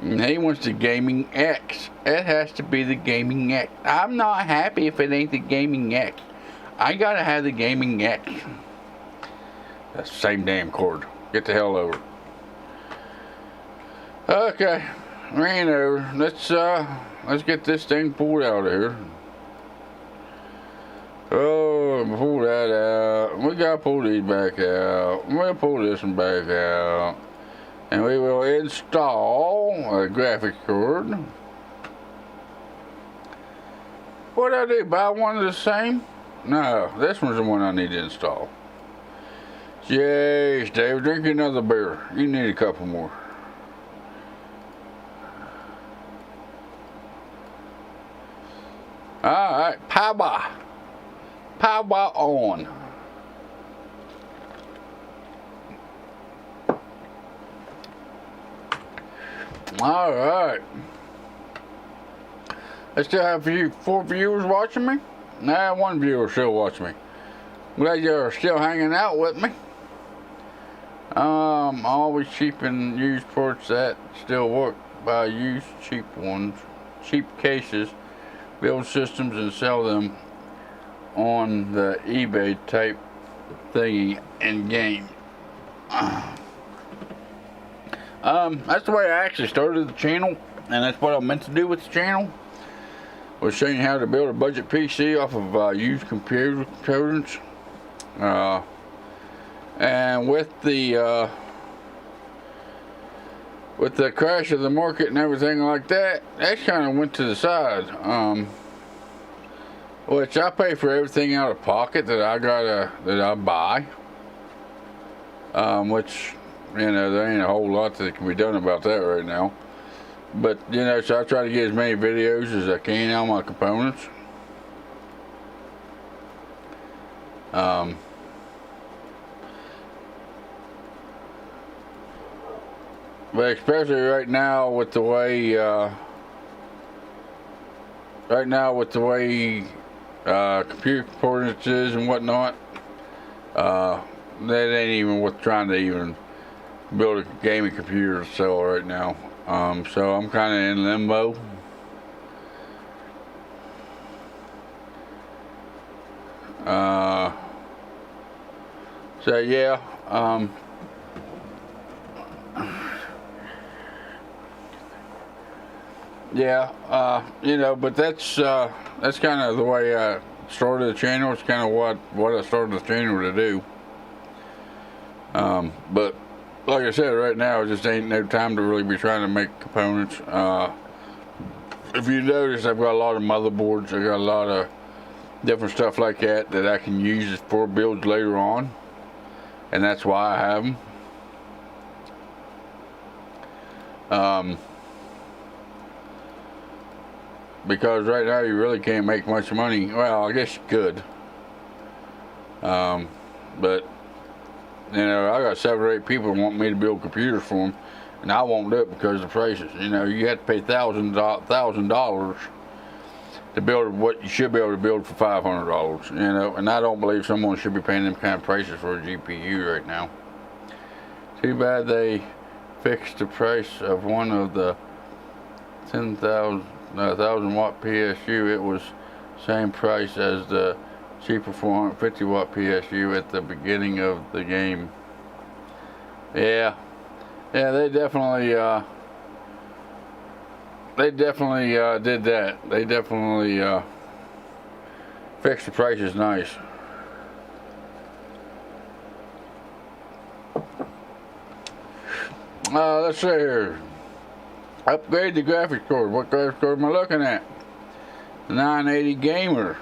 And he wants the Gaming X. It has to be the Gaming X. I'm not happy if it ain't the Gaming X. I gotta have the Gaming X. That's the same damn cord. Get the hell over. Okay, ran over. Let's get this thing pulled out of here. Oh, pull that out. We gotta pull these back out. We'll pull this one back out. And we will install a graphics card. What did I do? Buy one of the same? No, this one's the one I need to install. Jeez, Dave, drink another beer. You need a couple more. Alright, power. Power on. Alright. I still have 4 viewers watching me. Nah, 1 viewer still watching me. Glad you're still hanging out with me. Always cheap and used parts that still work. Buy used cheap ones, cheap cases, build systems and sell them on the eBay type thingy in game. That's the way I actually started the channel, and that's what I meant to do with the channel. Was showing you how to build a budget PC off of used components. And with the crash of the market and everything like that, that kind of went to the side. Which I pay for everything out of pocket that I buy. Which, you know, there ain't a whole lot that can be done about that right now. But, you know, so I try to get as many videos as I can on my components. But especially right now with the way, computer components is and whatnot, that ain't even worth trying to even build a gaming computer to sell right now. So I'm kind of in limbo. So yeah, you know, but that's kind of the way I started the channel. It's kind of what I started the channel to do. But like I said, right now it just ain't no time to really be trying to make components. If you notice, I've got a lot of motherboards. I got a lot of different stuff like that that I can use for builds later on, and that's why I have them. Because right now you really can't make much money. Well, I guess you could. But, you know, I got 7 or 8 people who want me to build computers for them, and I won't do it because of the prices. You know, you have to pay $1,000 to build what you should be able to build for $500. You know, and I don't believe someone should be paying them kind of prices for a GPU right now. Too bad they fixed the price of one of the 1,000 watt PSU. It was same price as the cheaper 450 watt PSU at the beginning of the game. Yeah, they definitely did that. They definitely fixed the prices nice. Let's see here. Upgrade the graphics card. What graphics card am I looking at? The 980 Gamer.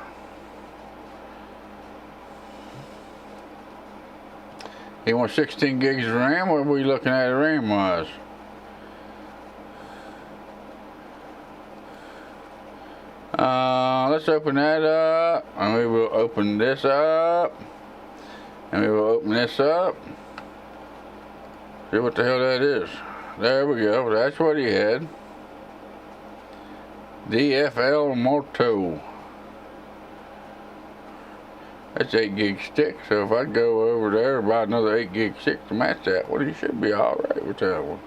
He wants 16 gigs of RAM. What are we looking at RAM wise? Let's open that up, and we will open this up, and we will open this up. See what the hell that is. There we go. That's what he had. DFL Morto. That's 8 gig stick. So if I go over there and buy another 8 gig stick to match that, well, you should be all right with that one.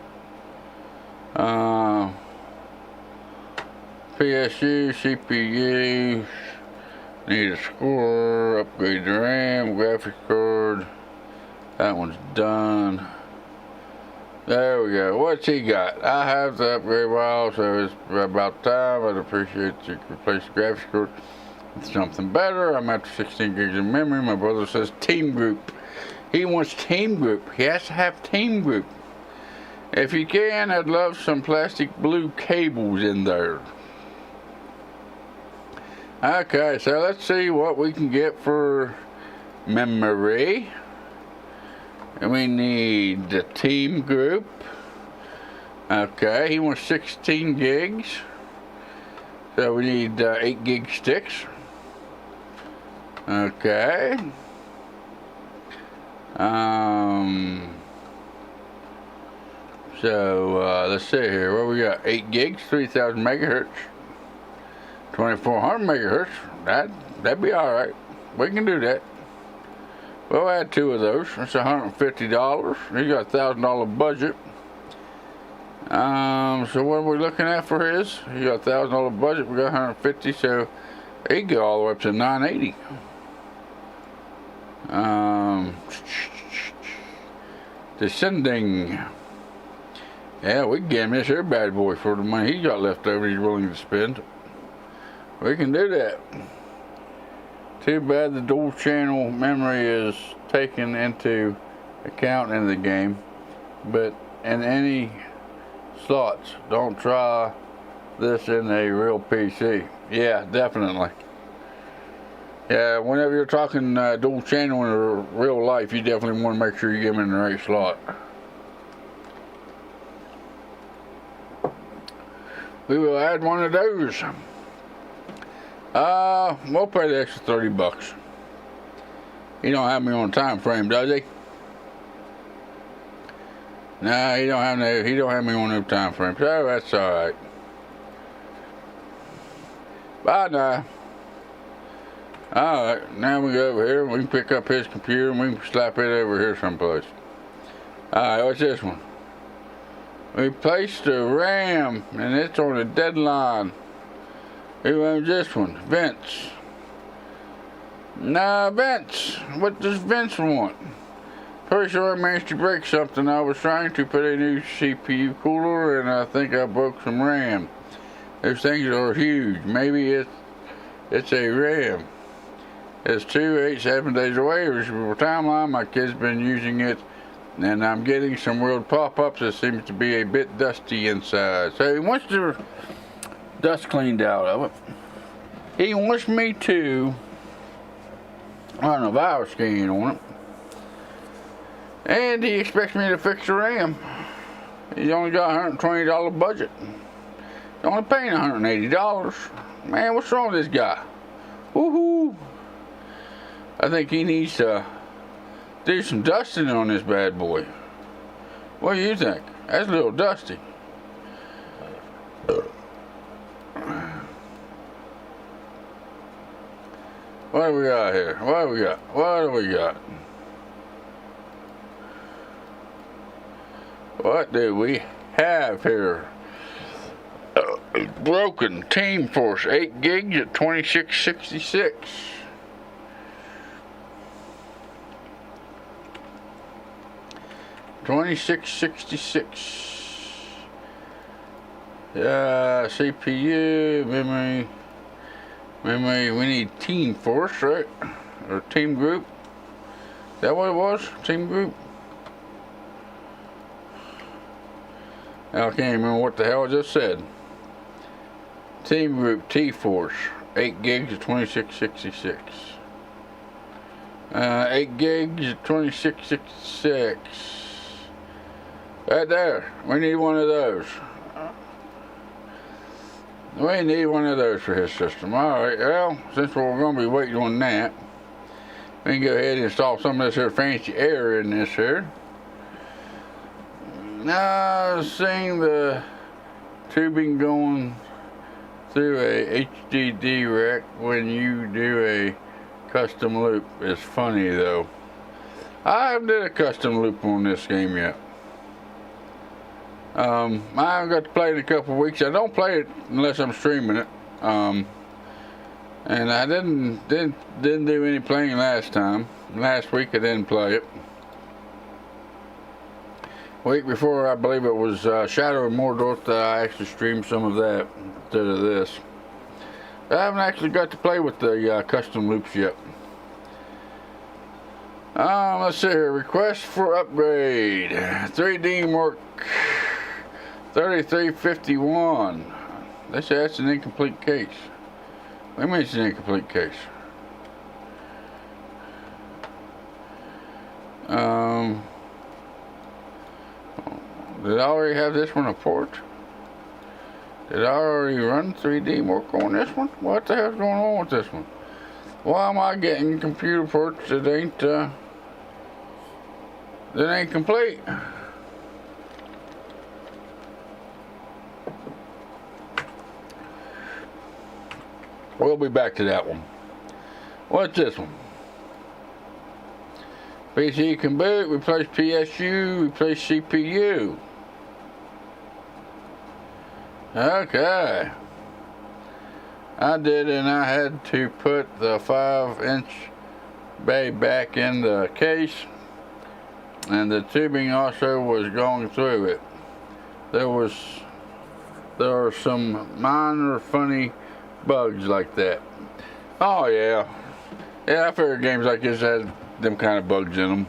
PSU, CPU, need a score, upgrade the RAM, graphics card. That one's done. There we go. What's he got? I have the upgrade file, so it's about time. I'd appreciate you replace the graphics card with something better. I'm after 16 gigs of memory. My brother says team group. He wants team group. He has to have team group. If you can, I'd love some plastic blue cables in there. Okay, so let's see what we can get for memory. And we need the team group. Okay, he wants 16 gigs. So we need 8 gig sticks. Okay. Let's see here. What we got? 8 gigs, 3,000 megahertz. 2,400 megahertz. That'd be all right. We can do that. We'll add 2 of those. That's $150. He got a $1,000 budget. So what are we looking at for his? He got a $1,000 budget. We got 150. So he can go all the way up to 980. Descending. Yeah, we can get him this here bad boy for the money he got left over. He's willing to spend. We can do that. Too bad the dual channel memory is taken into account in the game, but in any slots, don't try this in a real PC. Yeah, definitely. Yeah, whenever you're talking dual channel in real life, you definitely want to make sure you get them in the right slot. we will add one of those. We'll pay the extra $30. He don't have me on a time frame, does he? Nah, he don't have me on no time frame, so that's alright. Bye now. Alright, now we go over here and we can pick up his computer and we can slap it over here someplace. Alright, what's this one? We placed the RAM and it's on a deadline. Who owns this one? Vince. Nah, Vince. What does Vince want? Pretty sure I managed to break something. I was trying to put a new CPU cooler and I think I broke some RAM. Those things are huge. Maybe it's a RAM. It's 7 days away. For timeline, my kid's been using it and I'm getting some weird pop-ups that seems to be a bit dusty inside. So he wants the dust cleaned out of it. He wants me to run a virus scan on it. And he expects me to fix the RAM. He's only got a $120 budget. He's only paying $180. Man, what's wrong with this guy? Woohoo! I think he needs to do some dusting on this bad boy. What do you think? That's a little dusty. What do we got here? What do we got? What do we got? What do we have here? Broken GeForce 8 gigs at 2666. CPU, memory, we need GeForce, right? Or Team Group. Is that what it was? Team Group? I can't remember what the hell I just said. Team Group GeForce 8 gigs at 2666. 8 gigs at 2666. Right there. We need one of those. We need one of those for his system. Alright, well, since we're going to be waiting on that, we can go ahead and install some of this here fancy air in this here. Now, seeing the tubing going through a HDD rack when you do a custom loop is funny though. I haven't did a custom loop on this game yet. I haven't got to play it in a couple of weeks. I don't play it unless I'm streaming it. And I didn't do any playing last time. Last week I didn't play it. Week before, I believe it was Shadow of Mordor that I actually streamed some of that instead of this. I haven't actually got to play with the custom loops yet. Let's see here. Request for upgrade. 3D Mark 3351. They say that's an incomplete case. What do you mean it's an incomplete case? Did I already have this one a port? Did I already run 3D Mark on this one? What the hell's going on with this one? Why am I getting computer ports that ain't complete? We'll be back to that one. What's this one? PC can boot, replace PSU, replace CPU. Okay. I did, and I had to put the 5-inch bay back in the case, and the tubing also was going through it. There are some minor funny bugs like that. Oh yeah. Yeah, I figured games like this had them kind of bugs in them.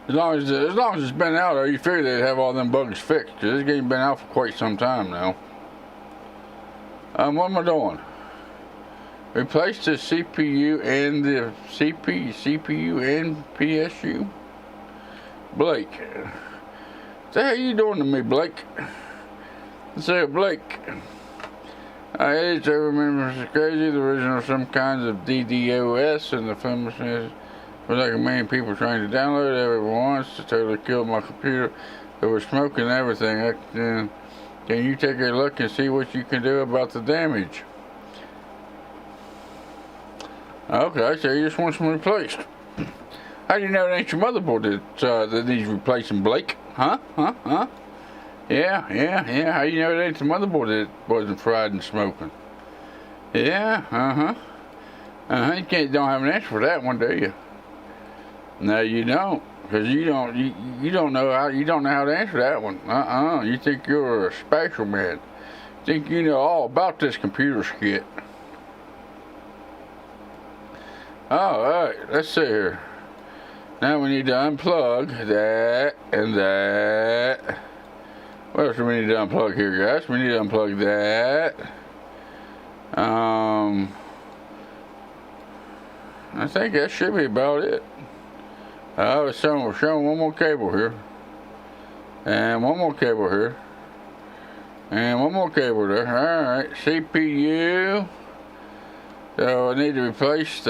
As long as it's been out there, you figure they'd have all them bugs fixed. Cause this game's been out for quite some time now. What am I doing? Replace the CPU and the CPU and PSU. Blake. Say, how you doing to me, Blake? Say, Blake. I hate to remember it's crazy. The origin of some kinds of DDoS and the famousness was like a million people trying to download it every once to totally kill my computer. They were smoking everything. Can you take a look and see what you can do about the damage? Okay, so you just want some replaced. How do you know it ain't your motherboard that needs replacing, Blake? Huh? Yeah. How do you know it ain't the motherboard that wasn't fried and smoking? Yeah, You don't have an answer for that one, do you? No, you don't, because you don't know how to answer that one. You think you're a special man. You think you know all about this computer skit. All right, let's see here. Now we need to unplug that and that. What else do we need to unplug here, guys? We need to unplug that. I think that should be about it. We're showing one more cable here. And one more cable here. And one more cable there. Alright, CPU. So I need to replace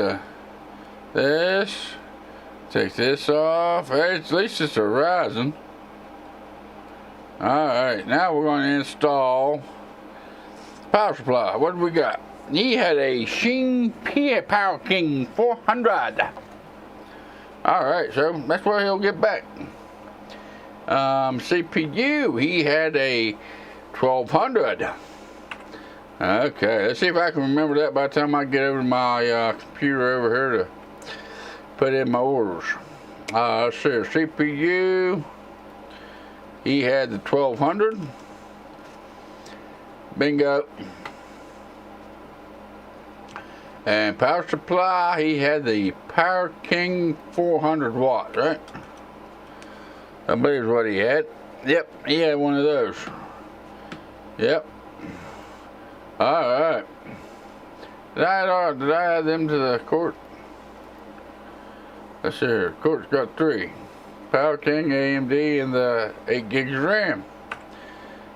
this. Take this off. Hey, at least it's a Ryzen. Alright, now we're going to install power supply. What do we got? He had a Shin Power King 400. Alright, so that's where he'll get back. CPU, he had a 1200. Okay, let's see if I can remember that by the time I get over to my computer over here to put in my orders. Let's see, CPU, he had the 1200. Bingo. And power supply, he had the Power King 400 watts, right? I believe is what he had. Yep, he had one of those. Yep. Alright. Did I add them to the court? Let's see here. Court's got 3. Power King, AMD, and the 8 gigs of RAM.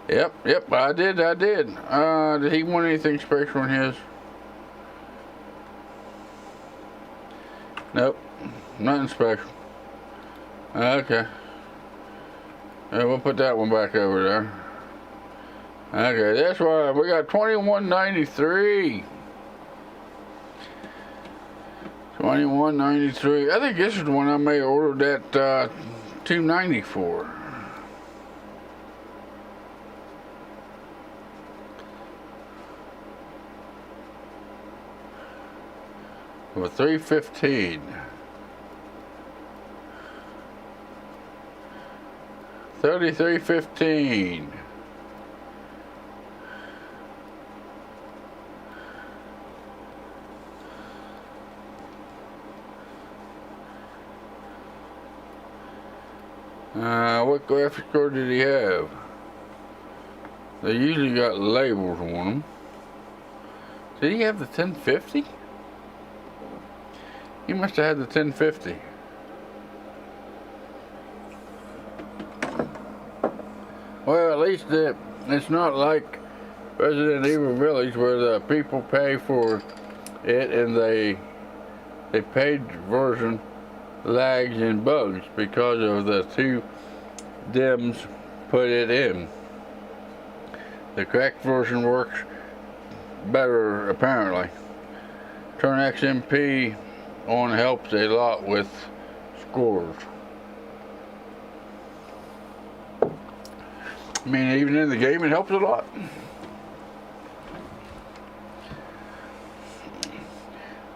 Yep, I did. Did he want anything special in his? Nope, nothing special. Okay. We'll put that one back over there. Okay, that's why we got 2193. 2193. I think this is the one I may have ordered at 294. For 315. 3315. What graphics card did he have? They usually got labels on them. Did he have the 1050? He must have had the 1050. Well, at least it's not like Resident Evil Village where the people pay for it and the paid version lags and bugs because of the 2 DIMMs put it in. The correct version works better apparently. Turn XMP on helps a lot with scores. I mean, even in the game it helps a lot.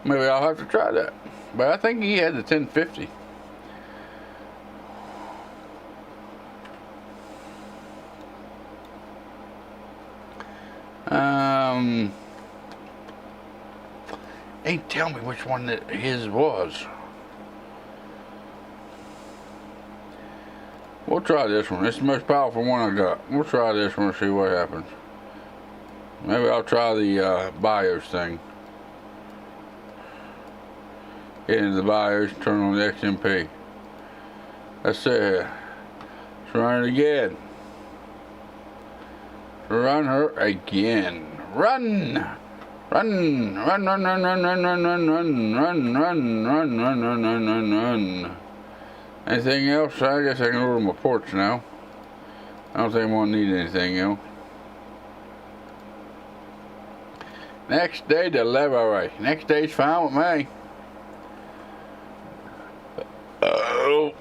Maybe I'll have to try that. But I think he had the 1050. Ain't tell me which one that his was. We'll try this one. It's the most powerful one I got. We'll try this one and see what happens. Maybe I'll try the BIOS thing. Get into the BIOS, turn on the XMP. Let's see. Let's run it again. Run her again. Run! Run! Run, run, run, run, run, run, run, run, run, run, run, run, run, run, run, run. Anything else? I guess I can order my ports now. I don't think I'm gonna need anything else. Next day delivery. Next day's fine with me. Oh.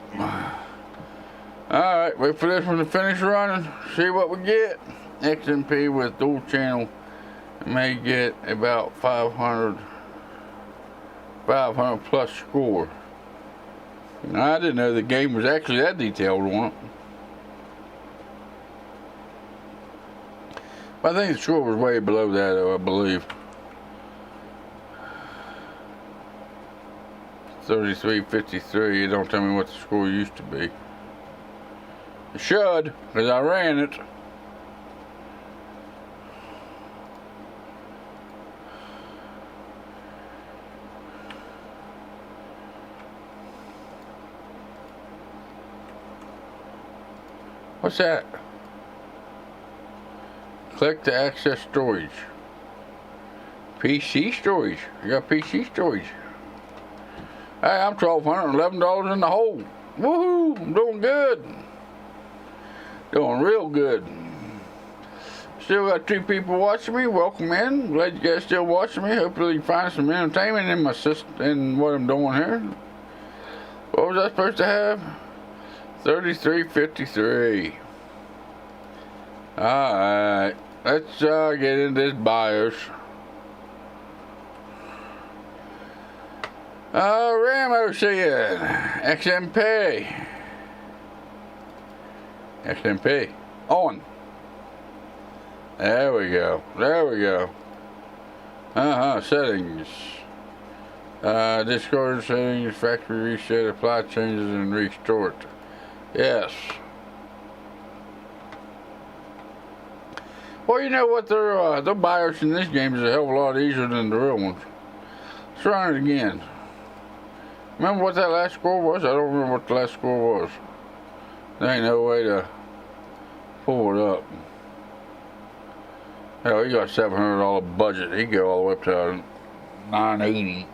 Alright, wait for this one to finish running. See what we get. XMP with dual channel may get about 500 plus score. Now, I didn't know the game was actually that detailed on it. But I think the score was way below that, though, I believe. 33.53. It don't tell me what the score used to be. It should, because I ran it. What's that? Click to access storage. PC storage. I got PC storage. Hey, I'm $1,211 in the hole. Woohoo! I'm doing good. Doing real good. Still got 2 people watching me. Welcome in. Glad you guys still watching me. Hopefully you find some entertainment in my system, in what I'm doing here. What was I supposed to have? 33.53. Alright. Let's get into this BIOS. RAM OCN. XMP. XMP. On. There we go. There we go. Settings. Discord settings, factory reset, apply changes, and restore it. Yes. Well, you know what? The BIOS in this game is a hell of a lot easier than the real ones. Let's run it again. Remember what that last score was? I don't remember what the last score was. There ain't no way to pull it up. Hell, he got $700 budget. He go all the way up to $980.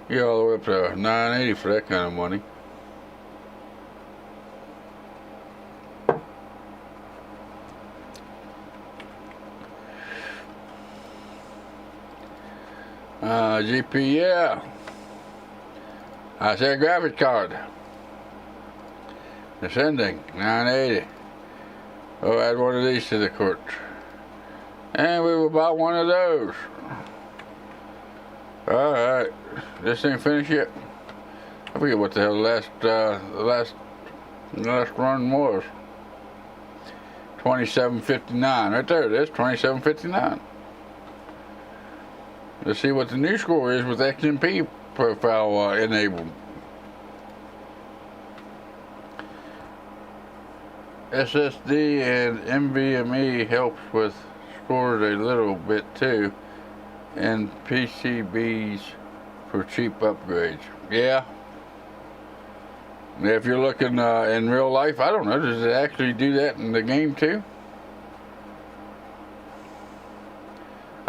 You all the way up to $980 for that kind of money. GP, yeah. I said graphics card. Ascending, 980. Oh, add one of these to the cart. And we will buy one of those. Alright. This ain't finished yet. I forget what the hell the last run was. 27.59. Right there it is, 27.59. Let's see what the new score is with XMP profile enabled. SSD and NVMe helps with scores a little bit too, and PCBs for cheap upgrades. Yeah. If you're looking in real life, I don't know, does it actually do that in the game too?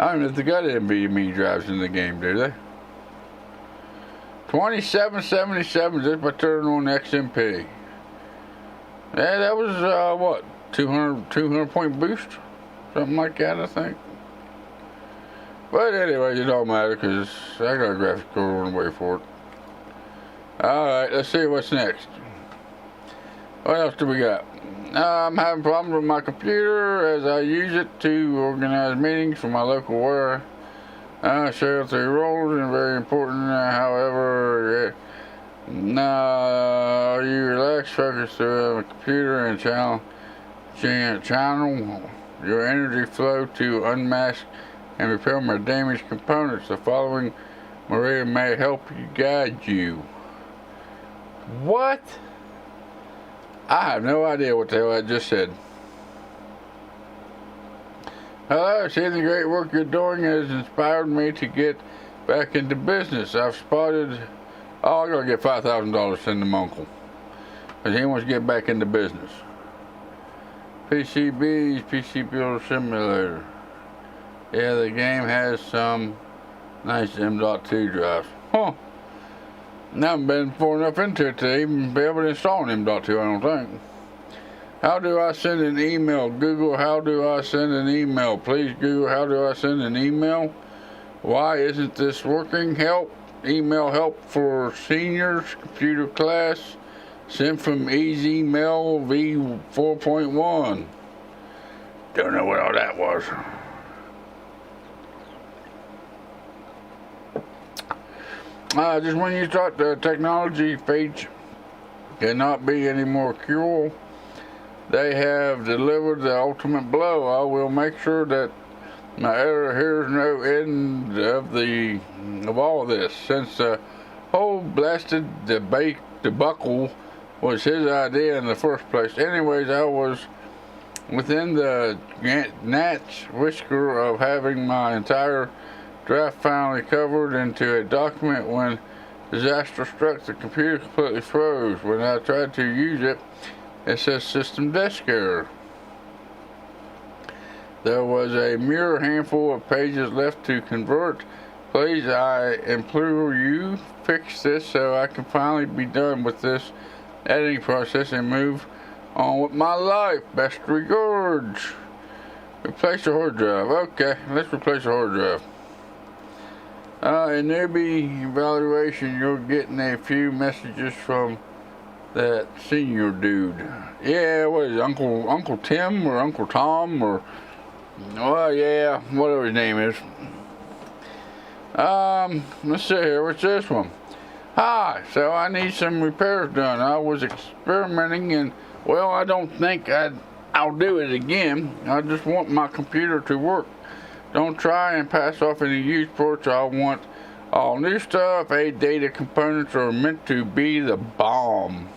I don't know if they got NVMe drives in the game, do they? 2777 just by turning on XMP. Yeah, that was what, 200 point boost, something like that, I think. But anyway, it don't matter because I got a graphics card on the way for it. All right, let's see what's next. What else do we got? I'm having problems with my computer as I use it to organize meetings for my local wire. Share 3 roles and very important. However, now you relax, focus to a computer and channel your energy flow to unmask and repair my damaged components. The following Maria may help you guide you. What? I have no idea what the hell I just said. Hello, seeing the great work you're doing has inspired me to get back into business. I've spotted, oh, I gotta get $5,000 send to my uncle, because he wants to get back into business. PCBs, PC Builder Simulator. Yeah, the game has some nice M.2 drives. Huh. I haven't been far enough into it to even be able to install an M.2, I don't think. How do I send an email? Google, how do I send an email? Please Google, how do I send an email? Why isn't this working? Help. Email help for seniors, computer class. Sent from Easy Mail v4.1. Don't know what all that was. Just when you start the technology page cannot be any more cruel. They have delivered the ultimate blow. I will make sure that my editor hears no end of all this, since the whole blasted debacle was his idea in the first place. Anyways, I was within the gnat's whisker of having my entire draft finally covered into a document when disaster struck. The computer completely froze. When I tried to use it, it says system disk error. There was a mere handful of pages left to convert. Please, I implore you, fix this so I can finally be done with this editing process and move on with my life. Best regards. Replace the hard drive. Okay, let's replace the hard drive. A newbie evaluation, you're getting a few messages from that senior dude. Yeah, what is it, Uncle Tim or Uncle Tom or, well, yeah, whatever his name is. Let's see here, what's this one? Hi, so I need some repairs done. I was experimenting and, well, I don't think I'll do it again. I just want my computer to work. Don't try and pass off any used parts. I want all new stuff. ADATA components are meant to be the bomb.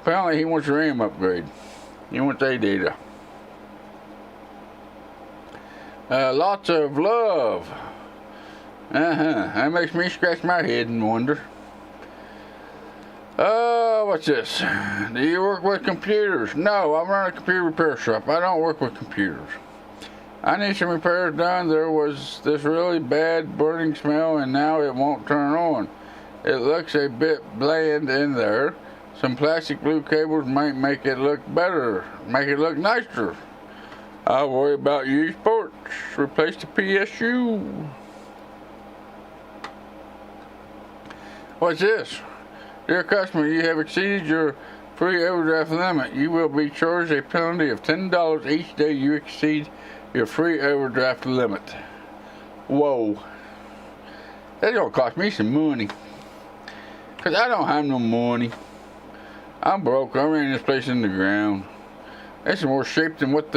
Apparently he wants a RAM upgrade. He wants ADATA. Lots of love. That makes me scratch my head and wonder. What's this? Do you work with computers? No, I run a computer repair shop. I don't work with computers. I need some repairs done. There was this really bad burning smell and now it won't turn on. It looks a bit bland in there. Some plastic blue cables might make it look better, make it look nicer. I'll worry about used parts. Replace the PSU. What's this? Dear customer, you have exceeded your free overdraft limit. You will be charged a penalty of $10 each day you exceed your free overdraft limit. Whoa. That's gonna cost me some money. Cause I don't have no money. I'm broke. I ran this place in the ground. It's in worse shape than what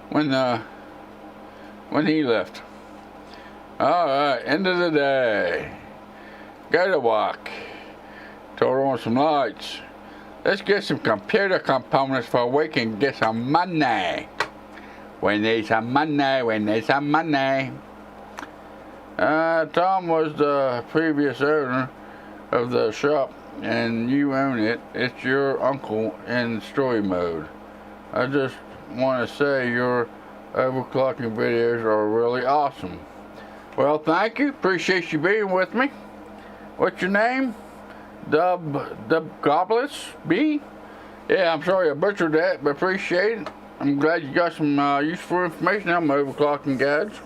when he left. Alright, end of the day. Gotta walk. Turn on some lights. Let's get some computer components for we can get some money. When there's some money, when there's some money. Tom was the previous owner of the shop and you own it. It's your uncle in story mode. I just want to say your overclocking videos are really awesome. Well, thank you. Appreciate you being with me. What's your name? Dub Goblets B? Yeah, I'm sorry I butchered that, but appreciate it. I'm glad you got some useful information on my overclocking guides.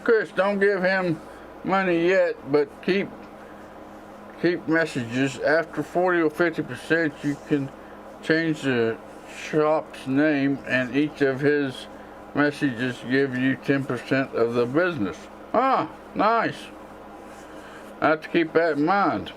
Chris, don't give him money yet, but keep messages. After 40 or 50%, you can change the shop's name, and each of his messages give you 10% of the business. Ah, nice. I have to keep that in mind.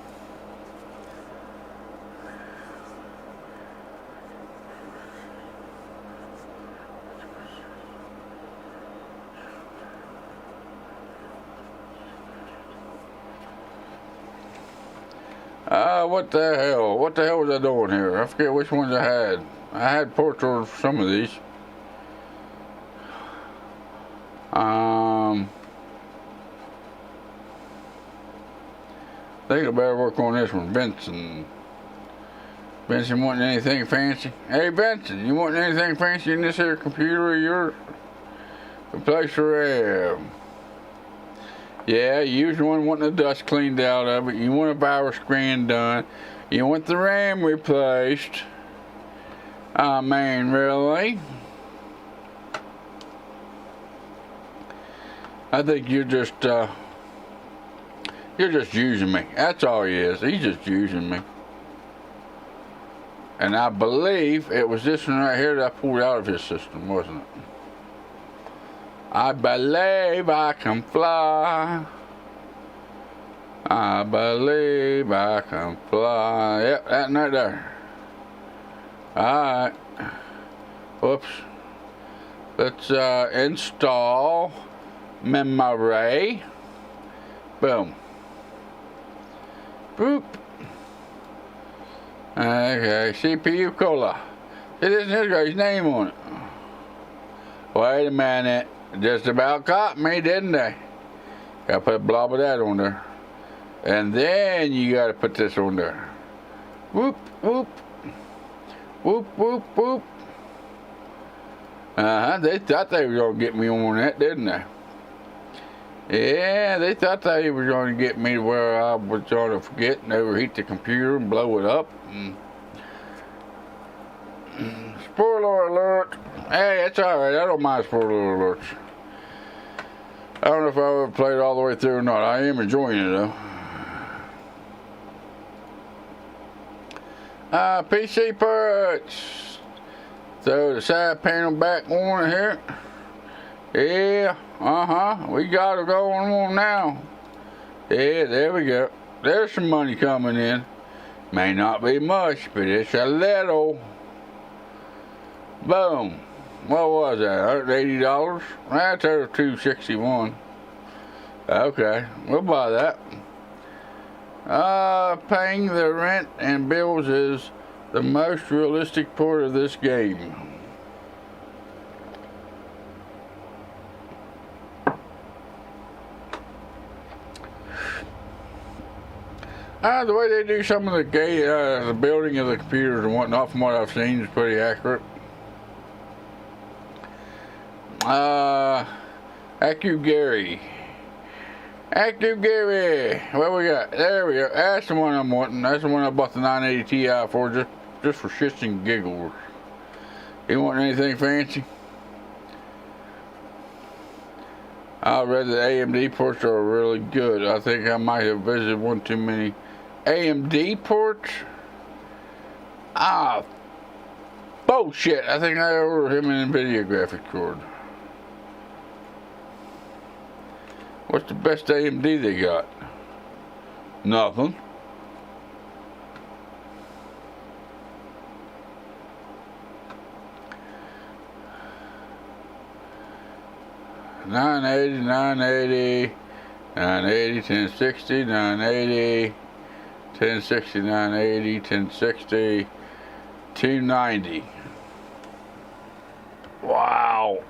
What the hell? What the hell was I doing here? I forget which ones I had. I had ports for some of these. think I better work on this one. Benson. Benson wanting anything fancy? Hey Benson, you want anything fancy in this here computer of yours? Replace the RAM. Yeah, you usually wanting the dust cleaned out of it. You want a virus scan done. You want the RAM replaced. I mean, really? I think you're just using me. That's all he is. He's just using me. And I believe it was this one right here that I pulled out of his system, wasn't it? I believe I can fly. I believe I can fly. Yep, that right there. Alright. Whoops. Let's install memory. Boom. Boop. Okay, CPU cola. It isn't this guy's name on it. Wait a minute. Just about caught me, didn't they? Gotta put a blob of that on there. And then you gotta put this on there. Whoop, whoop. Whoop, whoop, whoop. They thought they were gonna get me on that, didn't they? Yeah, they thought they were gonna get me to where I was gonna forget and overheat the computer and blow it up. Spoiler alert. Hey, it's alright. I don't mind spoiler alerts. I don't know if I ever played it all the way through or not. I am enjoying it though. PC parts. Throw the side panel back on here. Yeah, we got it going on now. Yeah, there we go. There's some money coming in. May not be much, but it's a little. Boom. What was that? $180? That's $261. Okay, we'll buy that. Paying the rent and bills is the most realistic part of this game. The way they do some of the building of the computers and whatnot, from what I've seen, is pretty accurate. AccuGary. What we got? There we go. That's the one I'm wanting. That's the one I bought the 980 Ti for, just for shits and giggles. You want anything fancy? I read that AMD ports are really good. I think I might have visited one too many AMD ports. Bullshit. I think I ordered him an NVIDIA graphic card. What's the best AMD they got? Nothing. $980, $980, $980, $1060, $980, $1060, $980, $1060, $290. Wow.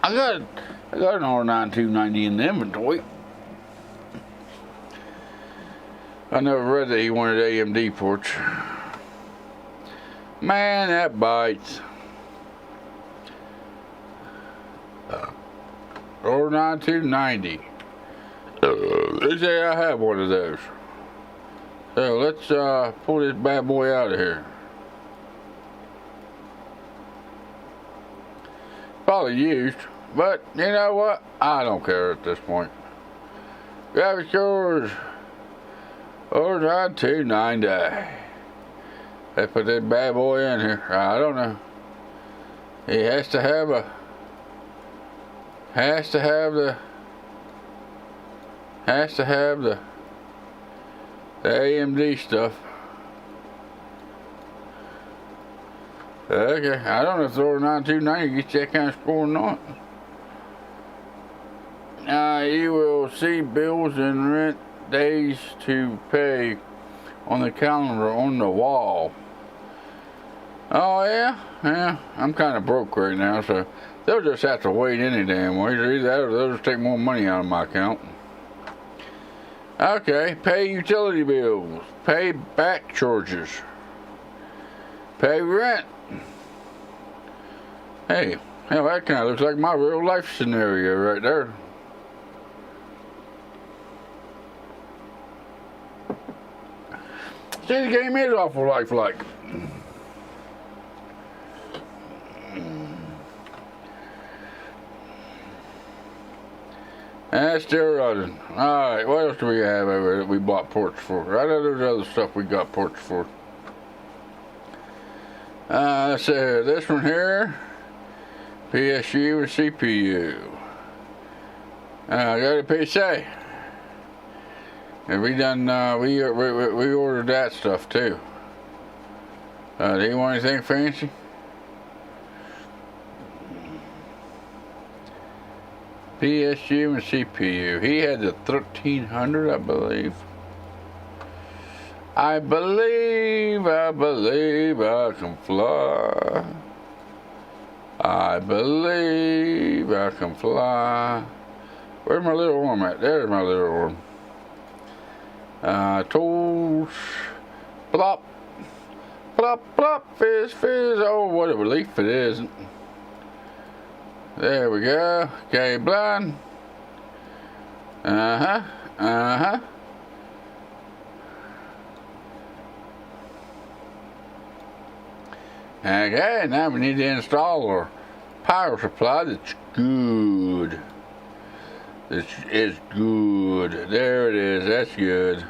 I got an R9 290 in the inventory. I never read that he wanted AMD ports. Man, that bites. R9 290. They say I have one of those. So let's pull this bad boy out of here. Probably used. But, you know what? I don't care at this point. Graphics cards. R9 290. They put that bad boy in here. I don't know. He has to have the AMD stuff. Okay, I don't know if the R9 290 gets that kind of score or not. You will see bills and rent days to pay on the calendar on the wall. Oh yeah? Yeah, I'm kind of broke right now, so they'll just have to wait any damn way. Either that or they'll just take more money out of my account. Okay, pay utility bills, pay back charges, pay rent. Hey, hell, that kind of looks like my real life scenario right there. See, the game is awful lifelike. That's still running. Alright, what else do we have over here that we bought ports for? I know there's other stuff we got ports for. Let's see here. This one here. PSU and CPU. I got a PC. And we done, we ordered that stuff too. Do you want anything fancy? PSU and CPU. He had the 1300, I believe. I believe I can fly. I believe I can fly. Where's my little arm at? There's my little arm. Tools. Plop. Plop, plop, fizz, fizz. Oh, what a relief it is. There we go. Okay, blind. Okay, now we need to install our power supply that's good. This is good. There it is. That's good.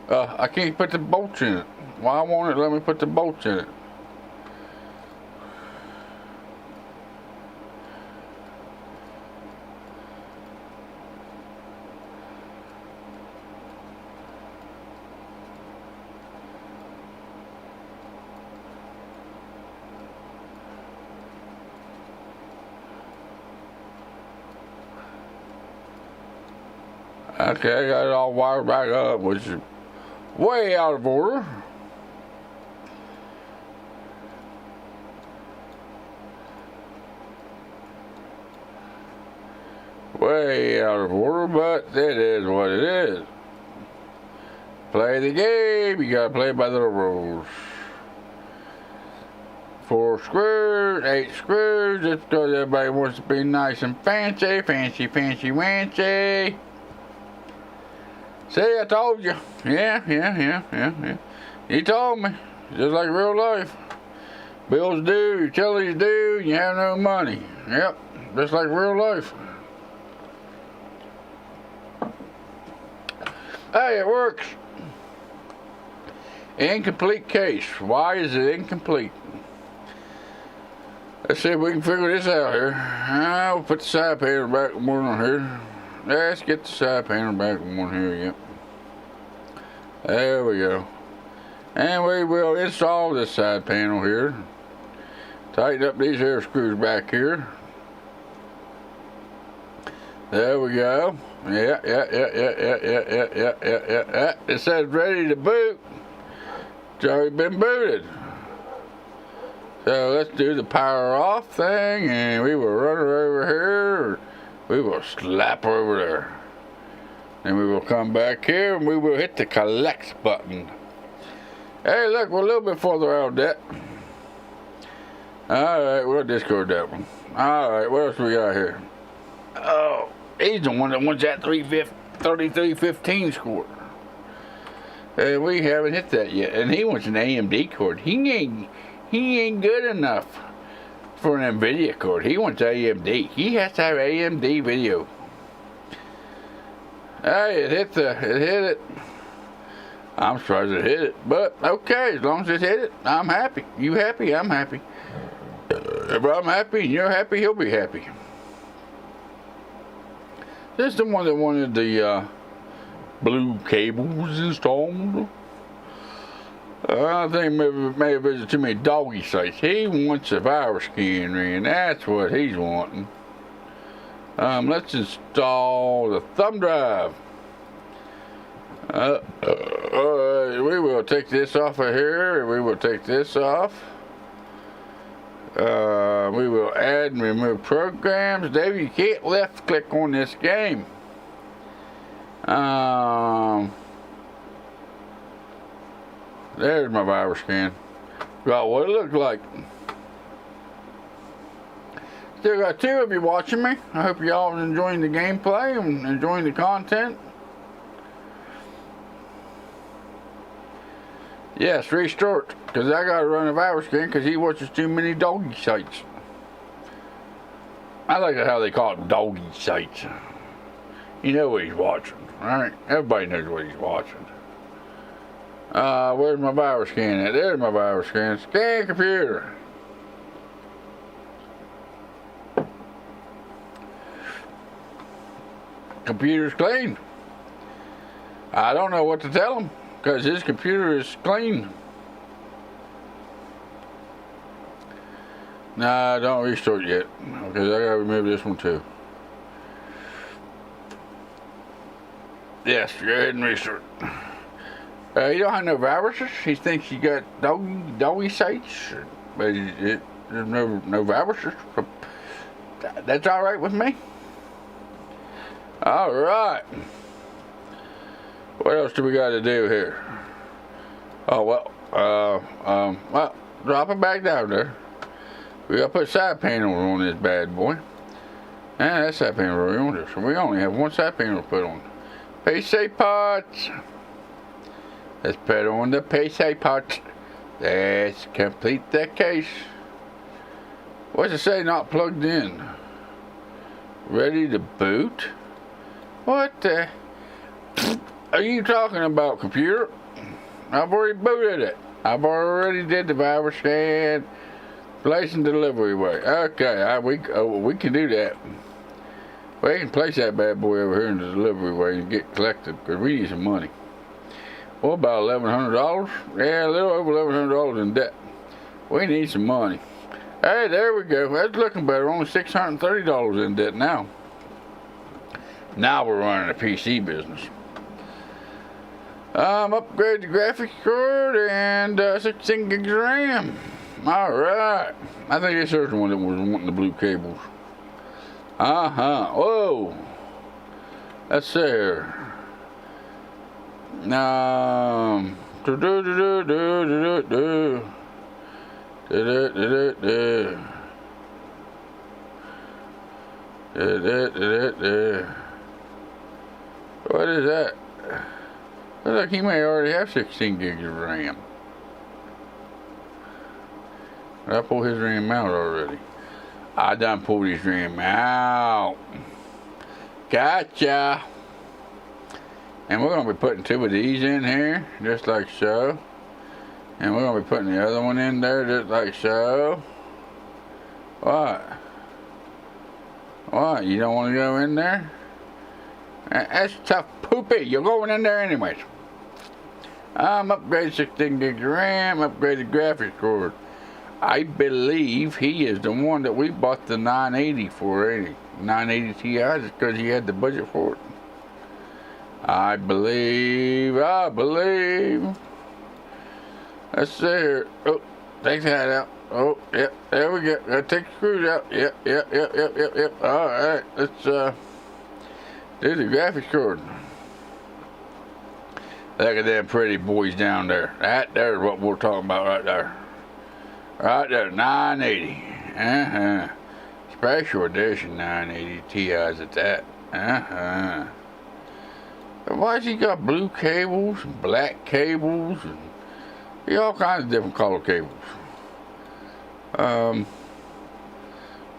I can't put the bolts in it. Why won't it let me put the bolts in it? Okay, I got it all wired back up, which is way out of order. Way out of order, but it is what it is. Play the game, you gotta play by the rules. 4 screws, 8 screws, just because everybody wants to be nice and fancy, fancy, fancy, fancy. See, I told you. Yeah. He told me. Just like real life. Bills due, utilities due, you have no money. Yep, just like real life. Hey, it works. Incomplete case. Why is it incomplete? Let's see if we can figure this out here. I'll put the side panel back one on here. Let's get the side panel back one here, yep. There we go. And we will install this side panel here. Tighten up these air screws back here. There we go. Yeah. It says ready to boot. It's already been booted. So let's do the power off thing, and we will run her over here. We will slap her over there. And we will come back here and we will hit the collect button. Hey, look, we're a little bit farther out of that. Alright, we'll discard that one. Alright, what else we got here? Oh, he's the one that wants that 3315 score. And we haven't hit that yet. And he wants an AMD card. He ain't good enough for an NVIDIA card. He wants AMD. He has to have AMD video. Hey, it hit it. I'm surprised it hit it. But, okay, as long as it hit it, I'm happy. You happy? I'm happy. If I'm happy and you're happy, he'll be happy. This is the one that wanted the blue cables installed. I think maybe there's too many doggy sites. He wants a virus scan, and that's what he's wanting. Let's install the thumb drive. We will take this off of here. We will take this off. We will add and remove programs. David, you can't left click on this game. There's my virus scan. Got what it looks like. Still got 2 of you watching me. I hope y'all are enjoying the gameplay and enjoying the content. Yes, restart, because I got to run a virus scan because he watches too many doggy sites. I like how they call it doggy sites. You know what he's watching, alright? Everybody knows what he's watching. Where's my virus scan at? There's my virus scan. Scan computer. Computer's clean. I don't know what to tell him because his computer is clean. Nah, don't restart yet because I gotta remove this one too. Yes, go ahead and restart. You don't have no viruses? He thinks you got doggy sites, but there's no viruses. That's all right with me. All right. What else do we got to do here? Oh well, drop it back down there. We got to put side panels on this bad boy. And that side panel really on there, so we only have one side panel to put on. PC parts. Let's put on the PC parts. Let's complete the case. What's it say? Not plugged in. Ready to boot? What the are you talking about, computer? I've already booted it. I've already did the virus scan, place and delivery way. Okay, we can do that. We can place that bad boy over here in the delivery way and get collected because we need some money. Well, about $1,100. Yeah, a little over $1,100 in debt. We need some money. Hey, there we go. That's looking better. Only $630 in debt now. Now we're running a PC business. Upgrade the graphics card and 16 gigs of RAM. Alright. I think this is the one that was wanting the blue cables. Whoa. Let's see here. What is that? Looks like he may already have 16 gigs of RAM. I pulled his RAM out already. I done pulled his RAM out. Gotcha. And we're going to be putting 2 of these in here, just like so. And we're going to be putting the other one in there, just like so. What? What? You don't want to go in there? That's tough poopy. You're going in there anyways. Upgrade 16 gigs of RAM, upgrade the graphics card. I believe he is the one that we bought the 980 for, 980 Ti, just because he had the budget for it. I believe. Let's see here. Oh, take that out. Oh, yep, there we go. Gotta take the screws out. Yep. Alright, let's do the graphics card. Look at them pretty boys down there. That there's what we're talking about right there. Right there, 980. Special edition 980 Ti's at that. Why's he got blue cables, and black cables, and all kinds of different color cables?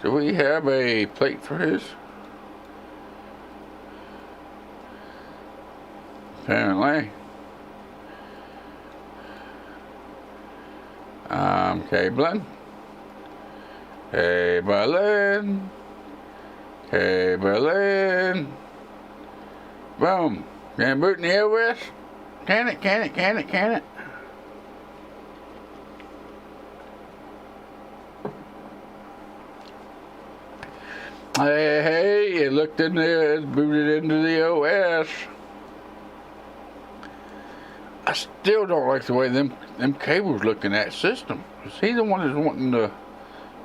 Do we have a plate for his? Apparently. Cabling. Boom. Can it boot in the OS? Can it? Hey, it looked in there, it's booted into the OS. I still don't like the way them cables look in that system. Is he the one that's wanting the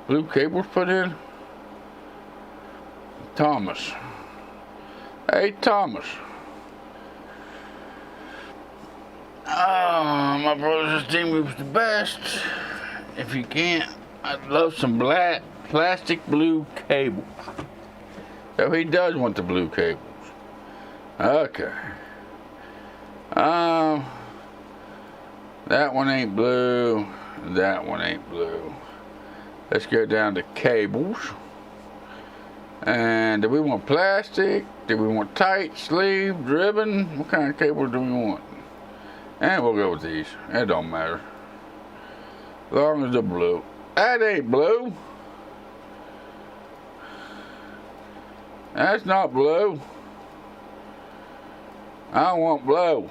blue cables put in? Thomas. Hey, Thomas. Oh, my brother just told me it was the best. If you can't, I'd love some black plastic blue cables. So he does want the blue cables. Okay. That one ain't blue. That one ain't blue. Let's go down to cables. And do we want plastic? Do we want tight, sleeve, ribbon? What kind of cable do we want? And we'll go with these. It don't matter. As long as they're blue. That ain't blue. That's not blue. I want blue.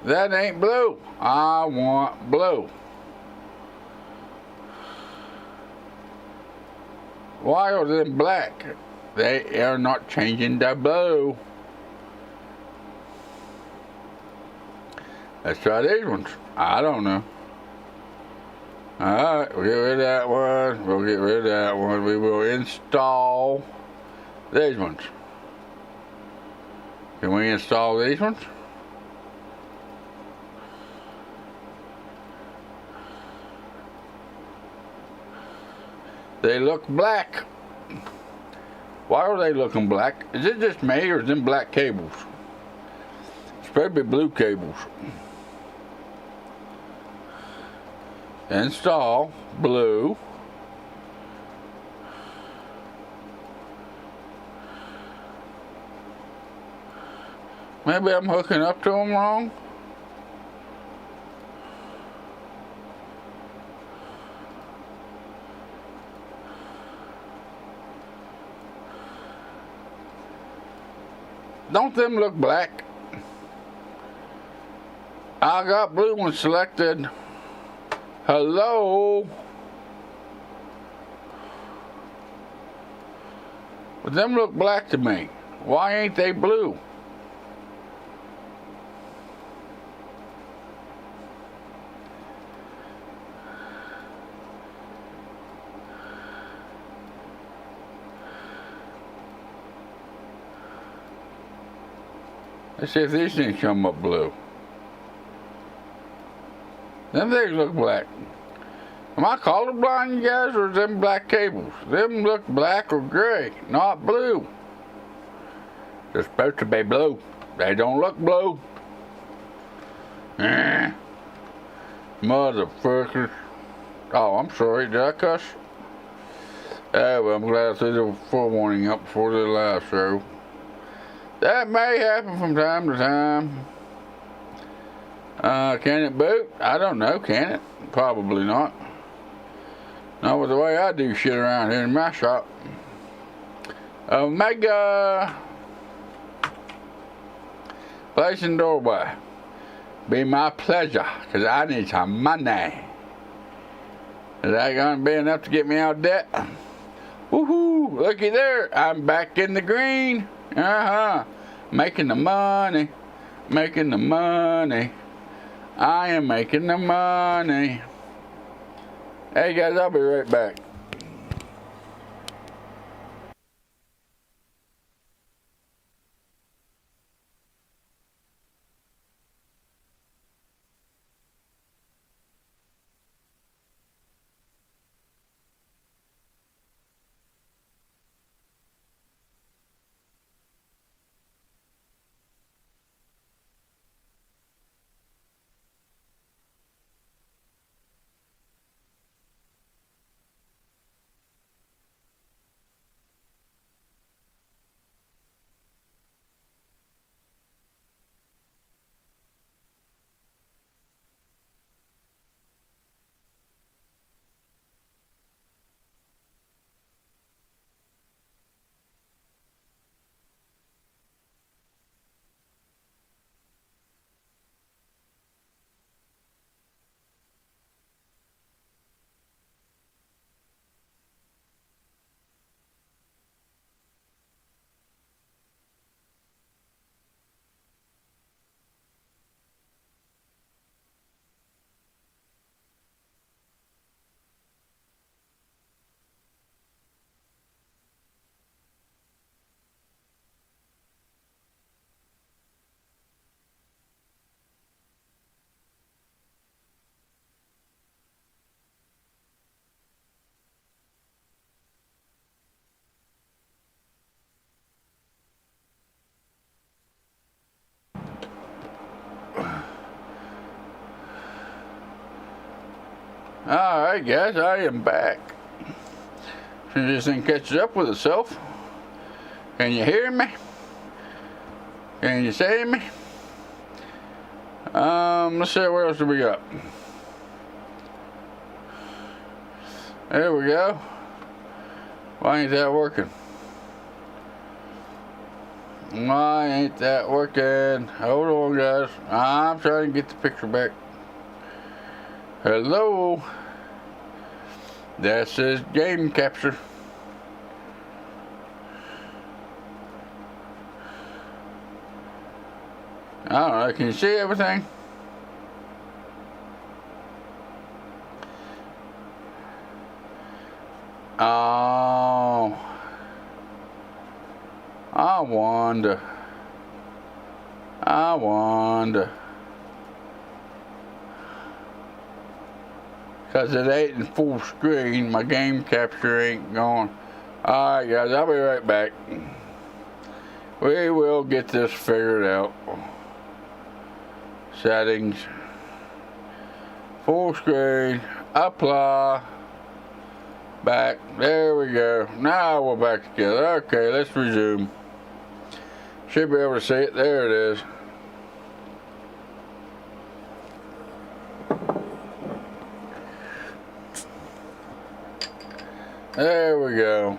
That ain't blue. I want blue. Why are they black? They are not changing the blue. Let's try these ones. I don't know. Alright, we'll get rid of that one. We'll get rid of that one. We will install these ones. Can we install these ones? They look black. Why are they looking black? Is it just me or is them black cables? It's probably blue cables. Install blue. Maybe I'm hooking up to them wrong. Don't them look black? I got blue ones selected. Hello? But them look black to me. Why ain't they blue? Let's see if these things come up blue. Them things look black. Am I colorblind, you guys, or is them black cables? Them look black or gray, not blue. They're supposed to be blue. They don't look blue. Motherfuckers. Oh, I'm sorry, did I cuss? Oh, well, I'm glad I threw the forewarning up before the live show. That may happen from time to time. Can it boot? I don't know, can it? Probably not. Not with the way I do shit around here in my shop. Omega. Placing doorway. Be my pleasure, because I need some money. Is that going to be enough to get me out of debt? Woohoo! Looky there. I'm back in the green. Making the money. Making the money. I am making the money. Hey guys, I'll be right back. Alright guys, I am back. Since this thing catches up with itself. Can you hear me? Can you see me? Let's see, what else do we got? There we go. Why ain't that working? Why ain't that working? Hold on guys. I'm trying to get the picture back. Hello. That says game capture. Alright, can you see everything? Oh, I wonder. Cause it ain't in full screen, my game capture ain't going. Alright guys, I'll be right back. We will get this figured out. Settings. Full screen. Apply. Back. There we go. Now we're back together. Okay, let's resume. Should be able to see it. There it is. There we go.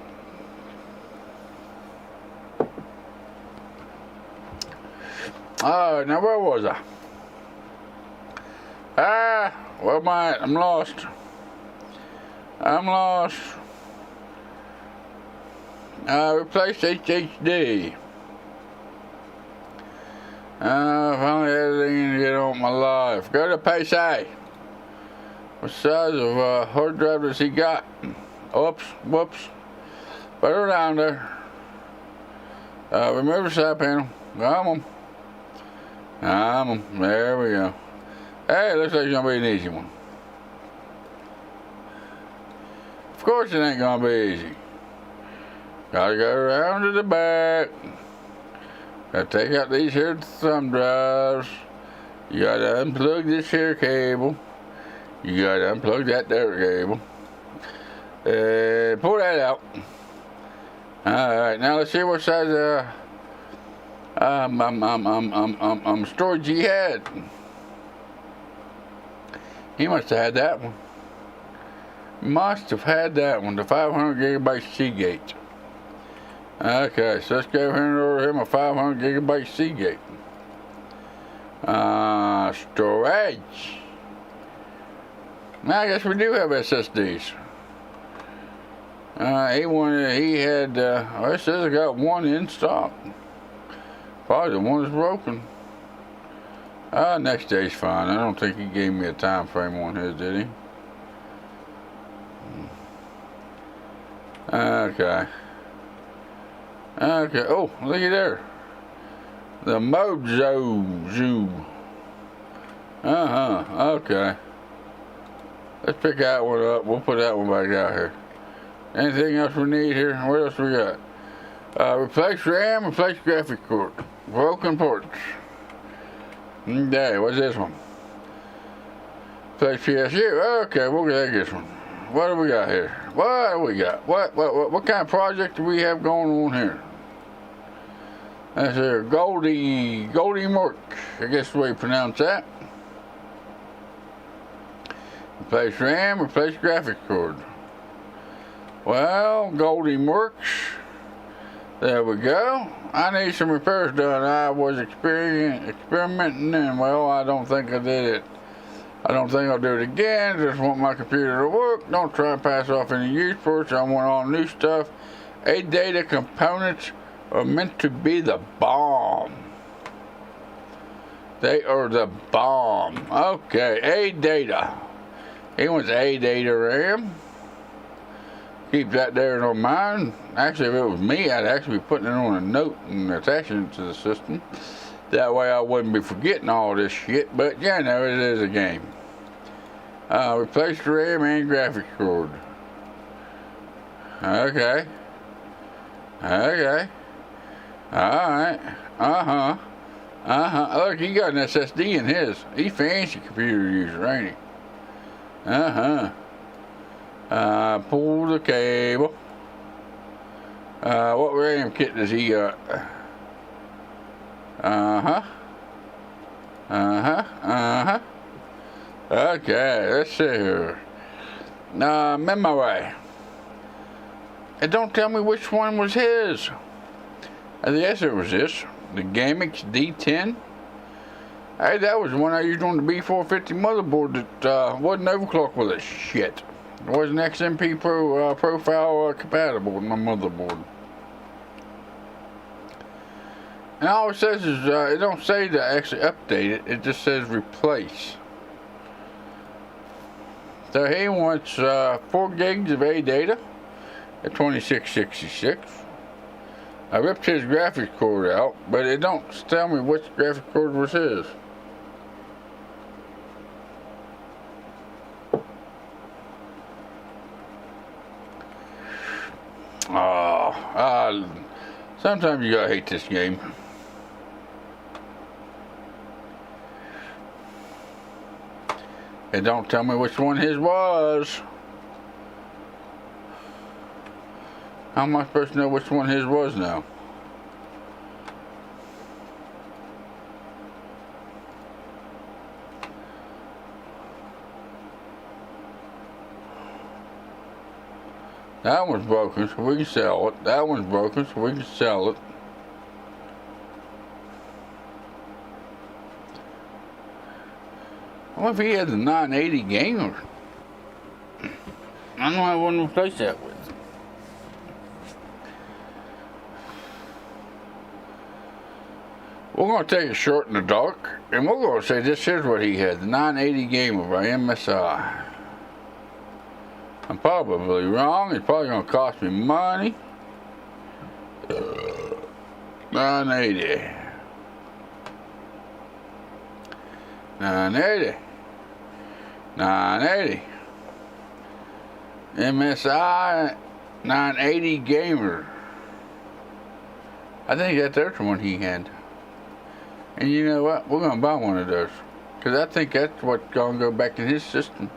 Alright, now where was I? Where am I at? I'm lost. Replace HHD. Finally editing to get on my life. Go to PCIe. What size of hard drive does he got? Oops, whoops. Put her down there. Remove the side panel. Come on. There we go. Hey, looks like it's gonna be an easy one. Of course it ain't gonna be easy. Gotta go around to the back. Gotta take out these here thumb drives. You gotta unplug this here cable. You gotta unplug that there cable. Pull that out. Alright, now let's see what size storage he had. He must have had that one. Must have had that one, the 500 gigabyte Seagate. Okay, so let's go ahead and order him a 500 gigabyte Seagate. Storage. Now I guess we do have SSDs. He had, well, it says I got one in stock. Probably the one that's broken. Next day's fine. I don't think he gave me a time frame on his, did he? Okay. Oh, look at there. The MOBO. Okay. Let's pick that one up. We'll put that one back out here. Anything else we need here? What else we got? Replace RAM, replace graphic card. Broken ports. Okay, what's this one? Replace PSU. Okay, we'll get this one. What do we got here? What do we got? What kind of project do we have going on here? That's here, Goldie Merc. I guess the way you pronounce that. Replace RAM, replace graphics card. Well, Goldie Mercs. There we go. I need some repairs done. I was experimenting and, well, I don't think I did it. I don't think I'll do it again. Just want my computer to work. Don't try and pass off any use for it. I want all new stuff. ADATA components are meant to be the bomb. They are the bomb. Okay, ADATA. He wants ADATA RAM. Keep that there in our mind. Actually, if it was me, I'd actually be putting it on a note and attaching it to the system. That way I wouldn't be forgetting all this shit, but yeah, no, it is a game. Replace the RAM and graphics card. Okay. Alright. Look, he got an SSD in his. He's fancy computer user, ain't he? Pull the cable. What RAM kit does he got? Okay, let's see here. Memory. It don't tell me which one was his. I guess it was this. The Gamix D10. Hey, that was the one I used on the B450 motherboard that wasn't overclocked with a shit. It wasn't XMP profile compatible with my motherboard. And all it says is, it don't say to actually update it, it just says replace. So he wants 4 gigs of A data at 2666. I ripped his graphics card out, but it don't tell me which graphics card was his. Sometimes you gotta hate this game. It don't tell me which one his was. How am I supposed to know which one his was now? That one's broken, so we can sell it. That one's broken, so we can sell it. What if he had the 980 gamer? I don't know how I want to replace that with. We're going to take it short in the dark, and we're going to say this is what he had, the 980 gamer by MSI. I'm probably wrong. It's probably going to cost me money. 980. 980. 980. MSI 980 gamer. I think that's the one he had. And you know what? We're going to buy one of those. Because I think that's what's going to go back in his system.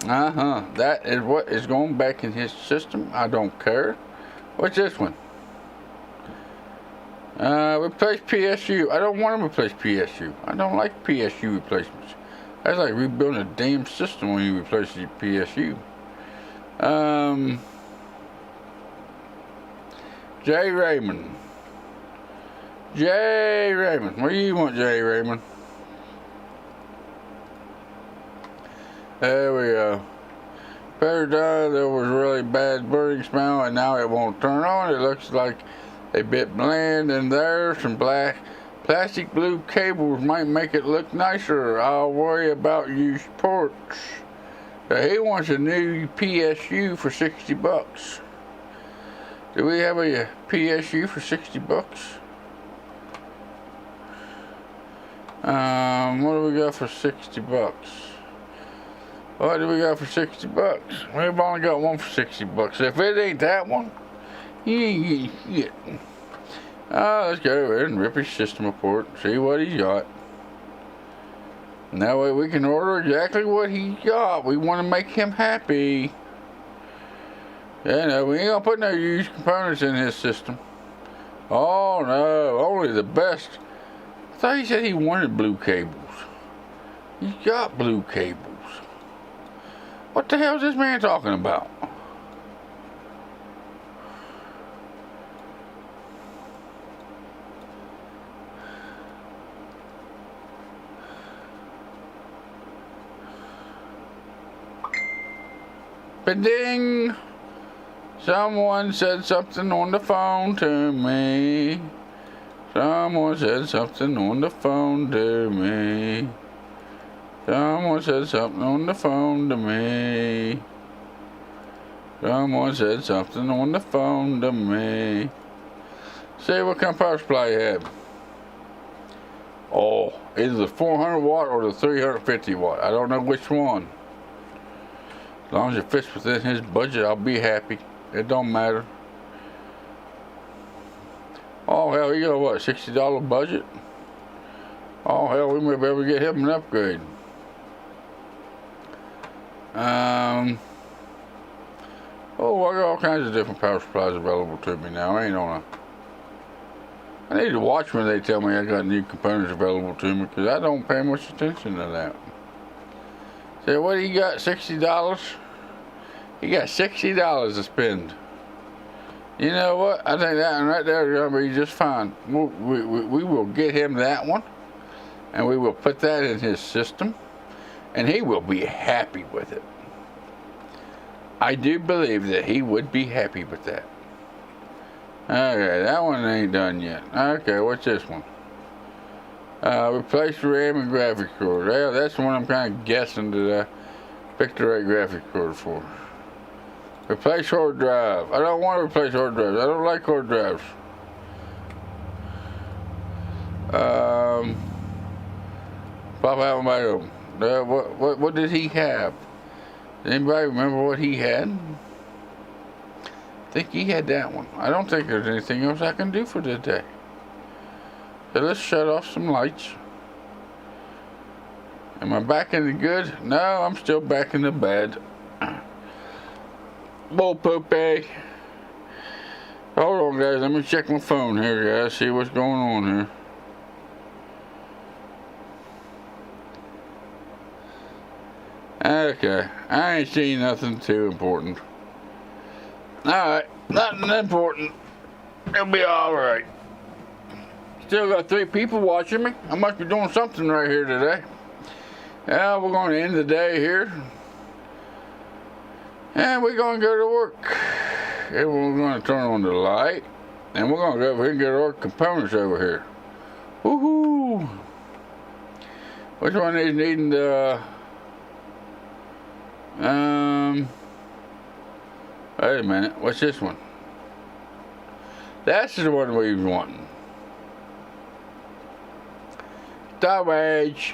That is what is going back in his system. I don't care. What's this one? Replace PSU. I don't want to replace PSU. I don't like PSU replacements. That's like rebuilding a damn system when you replace the PSU. J. Raymond. J. Raymond. What do you want, J. Raymond? There we go. Paradigm, there was really bad burning smell, and now it won't turn on. It looks like a bit bland, and there some black plastic blue cables might make it look nicer. I'll worry about used ports. So he wants a new PSU for 60 bucks. Do we have a PSU for 60 bucks? What do we got for 60 bucks? What do we got for 60 bucks? We've only got one for 60 bucks. If it ain't that one, you ain't getting shit. Let's go over there and rip his system report, see what he's got. And that way we can order exactly what he's got. We want to make him happy. Yeah, no, we ain't gonna put no used components in his system. Oh no, only the best. I thought he said he wanted blue cables. He's got blue cables. What the hell is this man talking about? Ba-ding! Someone said something on the phone to me. Someone said something on the phone to me. Someone said something on the phone to me. Someone said something on the phone to me. See what kind of power supply you have. Oh, either the 400 watt or the 350 watt. I don't know which one. As long as it fits within his budget, I'll be happy. It don't matter. Oh hell, you got what, $60 budget? Oh hell, we may be able to get him an upgrade. Oh, I got all kinds of different power supplies available to me now. I need to watch when they tell me I got new components available to me, because I don't pay much attention to that. So what do you got, $60? You got $60 to spend. You know what? I think that one right there is going to be just fine. We will get him that one, and we will put that in his system, and he will be happy with it. I do believe that he would be happy with that. Okay, that one ain't done yet. Okay, what's this one? Replace RAM and graphics card. Yeah, that's the one I'm kind of guessing that I picked the right graphics card for. Replace hard drive. I don't want to replace hard drives. I don't like hard drives. Pop out my own. What did he have? Does anybody remember what he had? I think he had that one. I don't think there's anything else I can do for today. So let's shut off some lights. Am I back in the good? No, I'm still back in the bad. Bull poopy. Hold on, guys. Let me check my phone here, guys. See what's going on here. Okay, I ain't seen nothing too important. Alright, nothing important. It'll be alright. Still got 3 people watching me. I must be doing something right here today. Yeah, we're going to end the day here. And we're going to go to work. And we're going to turn on the light. And we're going to go over here and get our components over here. Woohoo! Which one is needing the... Wait a minute, what's this one? That's the one we was wanting. Storage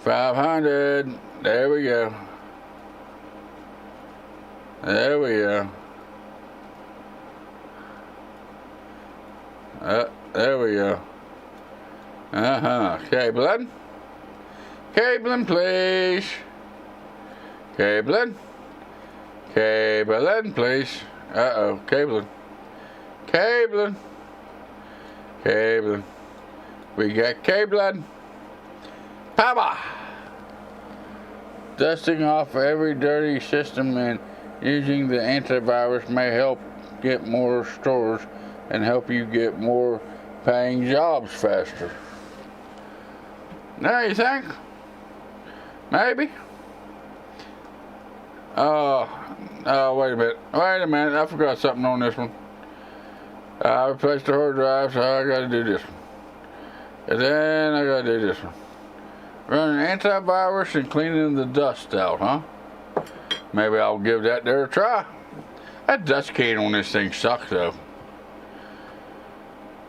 500. There we go. There we go. There we go. Cabling. Cabling, please. Cabling. Cabling, please. Cabling. Cabling. Cabling. We got cabling. Power. Dusting off every dirty system and using the antivirus may help get more stores and help you get more paying jobs faster. Now you think? Maybe? Oh, wait a minute. Wait a minute. I forgot something on this one. I replaced the hard drive, so I gotta do this one. And then I gotta do this one. Running antivirus and cleaning the dust out, huh? Maybe I'll give that there a try. That dust can on this thing sucks, though.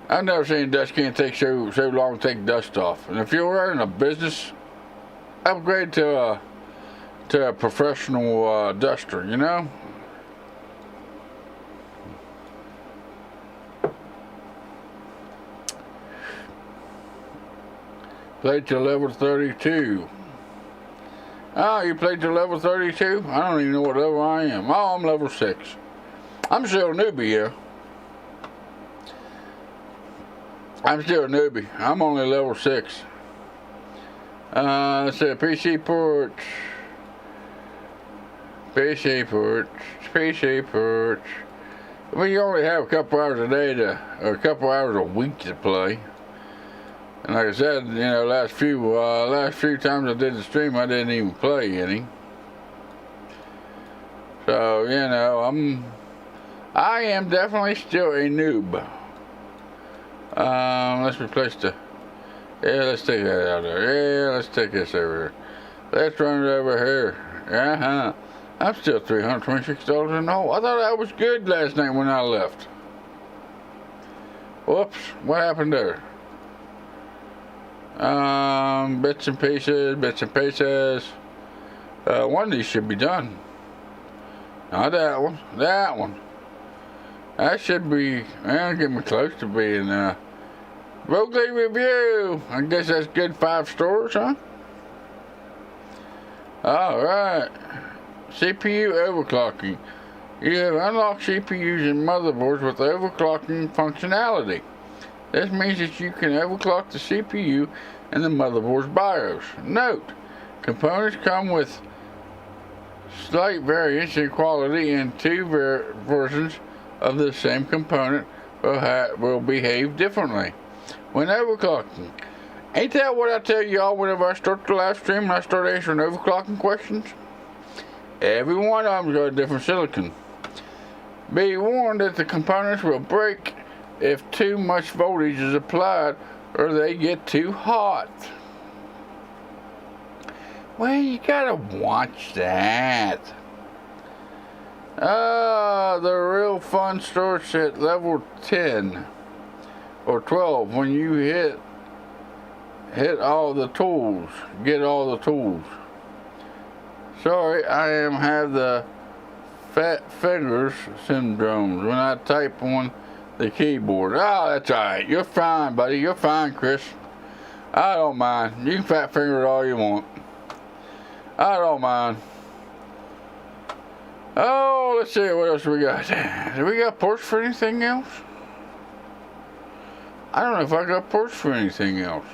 I've never seen a dust can take so long to take dust off. And if you're running a business, upgrade to a professional duster, you know? Played to level 32. Oh, you played to level 32? I don't even know what level I am. Oh, I'm level 6. I'm still a newbie here. I'm still a newbie. I'm only level 6. Let's see, PC ports. PC ports. PC ports. Well, you only have a couple hours a day or a couple hours a week to play. And like I said, you know, last few times I did the stream, I didn't even play any. So, you know, I am definitely still a noob. Let's replace the, yeah, let's take that out there. Yeah, let's take this over here. Let's run it over here. I'm still $326 in the hole. I thought I was good last night when I left. Whoops, what happened there? Bits and pieces. One of these should be done. Not that one. That one. That should be, get me close to being, Roguely Review. I guess that's good 5 stars, huh? Alright. CPU overclocking. You have unlocked CPUs and motherboards with overclocking functionality. This means that you can overclock the CPU and the motherboard's BIOS. Note, components come with slight variance in quality, and two versions of the same component will behave differently when overclocking. Ain't that what I tell y'all whenever I start the live stream and I start answering overclocking questions? Every one of them's got a different silicon. Be warned that the components will break if too much voltage is applied or they get too hot. Well, you gotta watch that. The real fun starts at level 10 or 12 when you hit all the tools, get all the tools. Sorry, I have the fat fingers syndrome when I type on the keyboard. Oh, that's alright. You're fine, buddy. You're fine, Chris. I don't mind. You can fat finger it all you want. I don't mind. Oh, let's see what else we got. Do we got ports for anything else? I don't know if I got ports for anything else.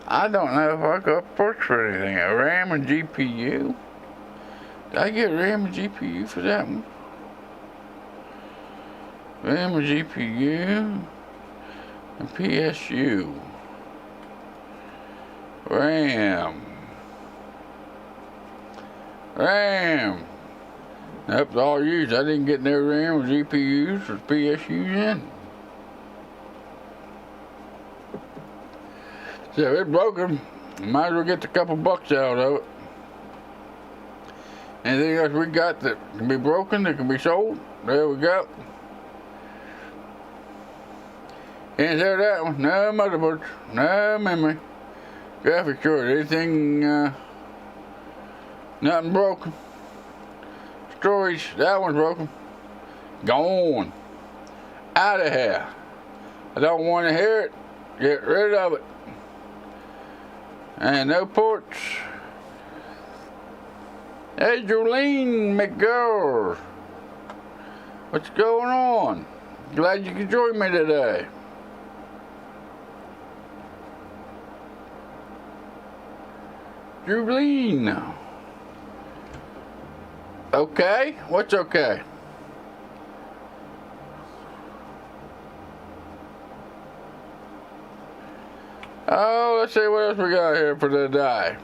I don't know if I got ports for anything. RAM and GPU. Did I get RAM and GPU for that one? RAM and GPU and PSU. RAM. Nope, all used. I didn't get no RAM or GPUs or PSUs in. So it's broken. Might as well get a couple bucks out of it. Anything else we got that can be broken, that can be sold? There we go. Can't say that one. No motherboards. No memory. Graphics card. Anything, nothing broken. Storage. That one's broken. Gone. Out of here. I don't want to hear it. Get rid of it. And no ports. Hey, Jolene McGirl. What's going on? Glad you could join me today. Jolene. Okay? What's okay? Oh, let's see what else we got here for today.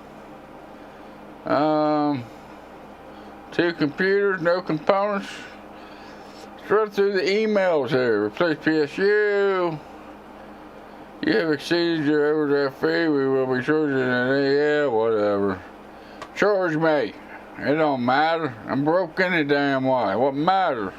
2 computers, no components. Let's run through the emails here. Replace PSU. You have exceeded your overdraft fee. We will be charging it. Yeah, whatever. Charge me. It don't matter. I'm broke any damn way. What matters?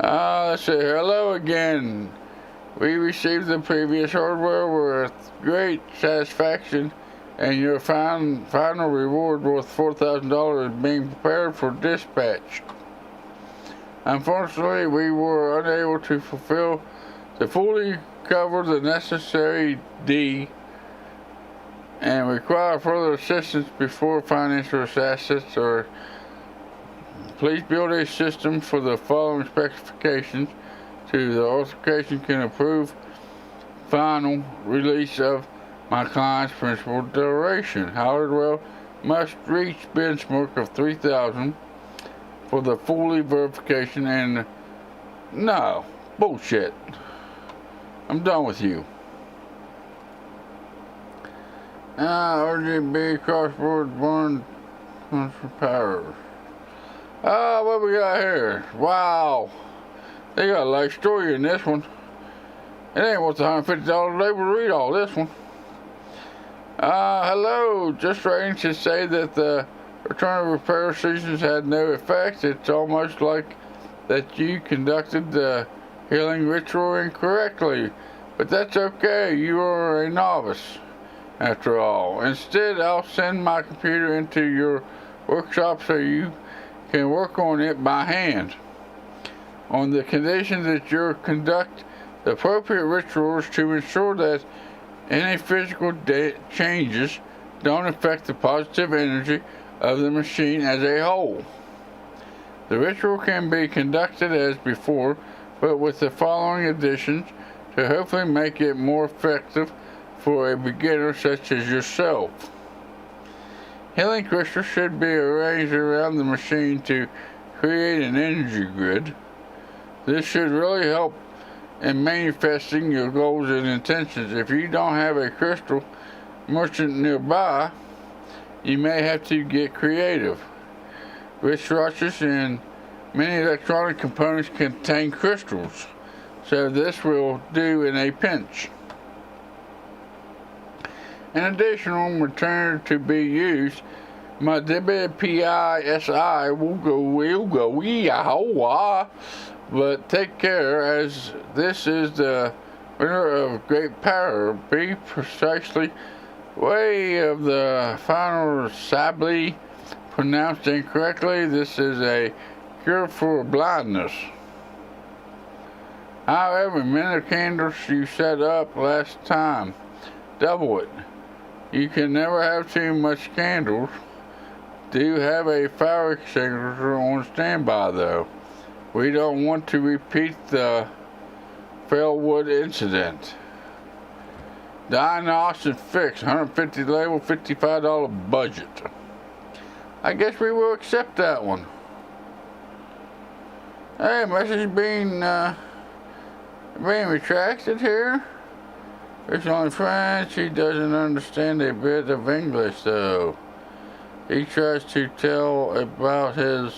Let's see. Hello again. We received the previous hardware with great satisfaction, and your final reward worth $4,000 is being prepared for dispatch. Unfortunately, we were unable to fully cover the necessary D and require further assistance before financial assets or please build a system for the following specifications to the authentication can approve final release of my client's principal duration. Hardware must reach benchmark of 3,000 for the fully verification and no, bullshit. I'm done with you. RGB crossboard born for power. What we got here? Wow. They got a life story in this one. It ain't worth $150 today. We'll read all this one. Hello. Just writing to say that the return of repair seasons had no effect. It's almost like that you conducted the healing ritual incorrectly. But that's okay. You are a novice. after all. Instead, I'll send my computer into your workshop so you can work on it by hand, on the condition that you conduct the appropriate rituals to ensure that any physical changes don't affect the positive energy of the machine as a whole. The ritual can be conducted as before, but with the following additions to hopefully make it more effective for a beginner such as yourself. Healing crystals should be arranged around the machine to create an energy grid. This should really help in manifesting your goals and intentions. If you don't have a crystal merchant nearby, you may have to get creative. Wristwatches and many electronic components contain crystals, so this will do in a pinch. An additional material to be used, my PCIe will go yah, but take care, as this is the winner of great power. Be precisely way of the final sably pronounced incorrectly. This is a cure for blindness. However, many candles you set up last time, double it. You can never have too much candles. Do have a fire extinguisher on standby though. We don't want to repeat the Failwood incident. Diagnose and fix, 150 label, $55 budget. I guess we will accept that one. Hey, message being retracted here. It's only French. He doesn't understand a bit of English though. He tries to tell about his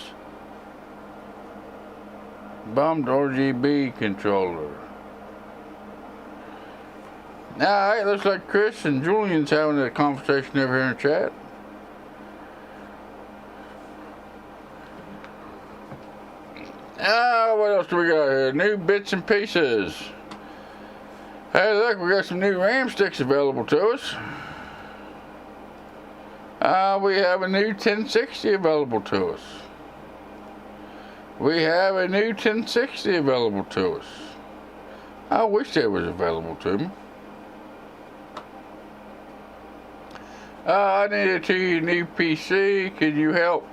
bummed RGB controller. Alright, looks like Chris and Julian's having a conversation over here in chat. What else do we got here? New bits and pieces. Hey, look, we got some new RAM sticks available to us. We have a new 1060 available to us. We have a new 1060 available to us. I wish that was available to me. I need a new PC. Can you help?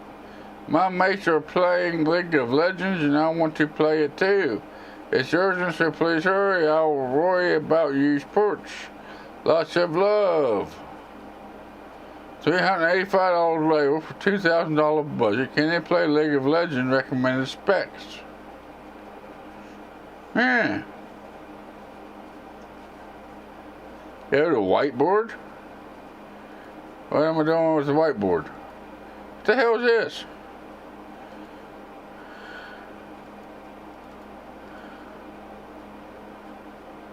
My mates are playing League of Legends and I want to play it too. It's urgent, so please hurry. I will worry about you sports. Lots of love. $385 label for $2,000 budget. Can they play League of Legends? Recommended specs. Yeah. Go to whiteboard. What am I doing with the whiteboard? What the hell is this?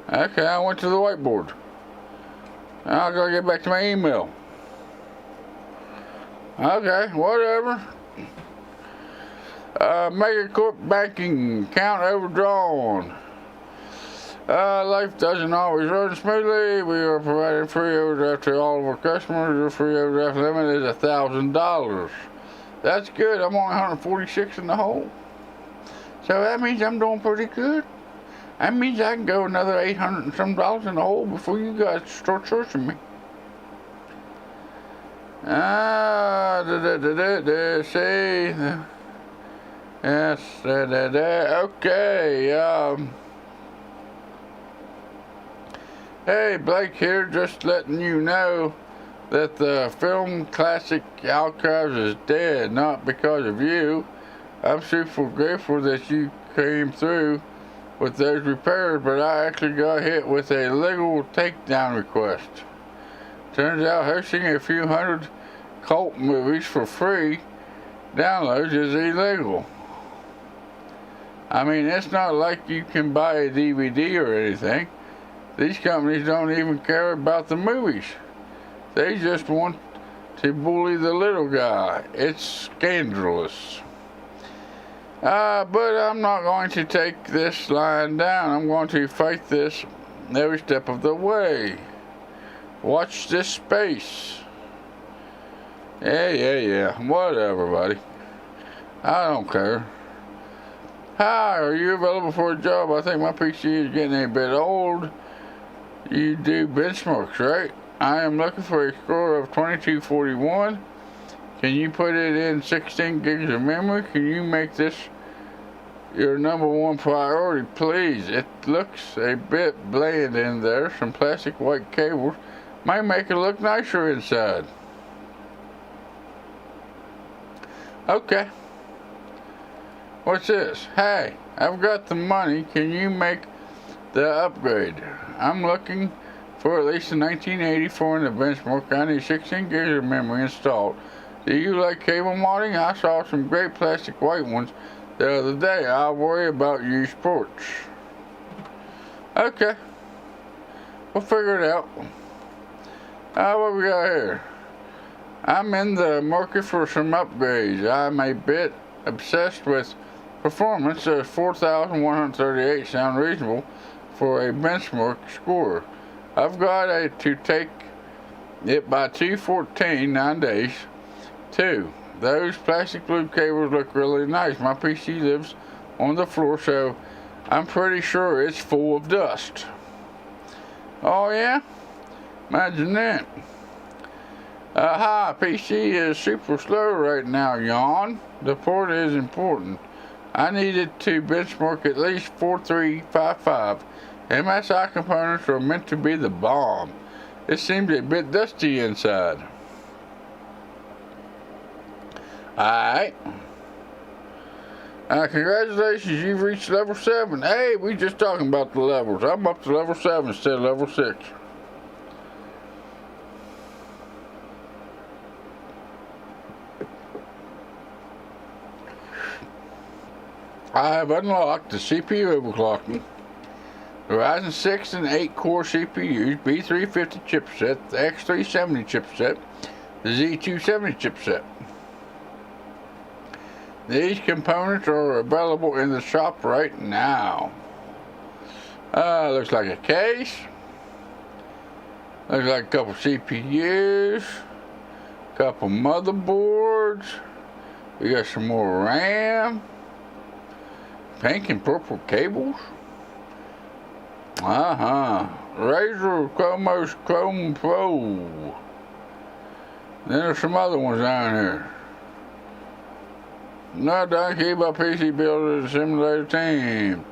Okay, I went to the whiteboard. Now I gotta get back to my email. Okay, whatever. Megacorp banking account overdrawn. Life doesn't always run smoothly. We are providing free overdraft to all of our customers. Your free overdraft limit is $1,000. That's good. I'm only 146 in the hole. So that means I'm doing pretty good. That means I can go another $800 and some in the hole before you guys start searching me. See. Yes, okay, hey, Blake here, just letting you know that the Film Classic Archives is dead, not because of you. I'm super grateful that you came through with those repairs, but I actually got hit with a legal takedown request. Turns out hosting a few hundred cult movies for free downloads is illegal. I mean, it's not like you can buy a DVD or anything. These companies don't even care about the movies. They just want to bully the little guy. It's scandalous. But I'm not going to take this lying down. I'm going to fight this every step of the way. Watch this space. Yeah. Whatever, buddy. I don't care. Hi, are you available for a job? I think my PC is getting a bit old. You do benchmarks, right? I am looking for a score of 2241. Can you put it in 16 gigs of memory? Can you make this your #1 priority, please? It looks a bit bland in there. Some plastic white cables might make it look nicer inside. Okay. What's this? Hey, I've got the money. Can you make the upgrade? I'm looking for at least a 1984 in the benchmark. I need 16 gigs of memory installed. Do you like cable modding? I saw some great plastic white ones the other day. I'll worry about you sports. Okay. We'll figure it out. What we got here? I'm in the market for some upgrades. I'm a bit obsessed with performance. 4,138 sound reasonable for a benchmark score. I've got to take it by 214, 9 days. 2. Those plastic blue cables look really nice. My PC lives on the floor, so I'm pretty sure it's full of dust. Oh yeah? Imagine that. Hi, PC is super slow right now, yawn. The port is important. I needed to benchmark at least 4355. MSI components are meant to be the bomb. It seems a bit dusty inside. Alright. Congratulations, you've reached level 7. Hey, we just talking about the levels. I'm up to level 7 instead of level 6. I have unlocked the CPU overclocking, the Ryzen 6 and 8 core CPUs, B350 chipset, the X370 chipset, the Z270 chipset. These components are available in the shop right now. Looks like a case. Looks like a couple CPUs, a couple motherboards. We got some more RAM. Pink and purple cables. Razer Chromos Chrome Pro. Then there's some other ones down here. Not done. Keep up PC builder simulator team.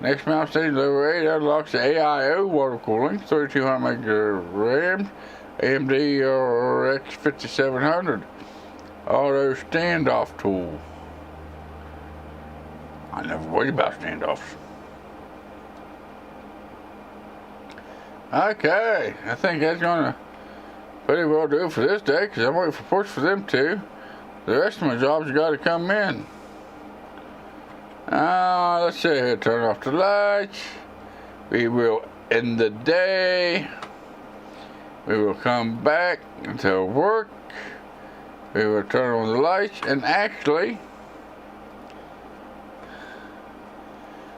Next mouse stage level 8 unlocks the AIO water cooling, 3200 meg RAM, AMD RX 5700 auto standoff tool. I never worried about standoffs. Okay, I think that's gonna pretty well do it for this day, because I'm waiting for ports for them too. The rest of my jobs got to come in. Let's see here, turn off the lights. We will end the day. We will come back until work. We will turn on the lights, and actually,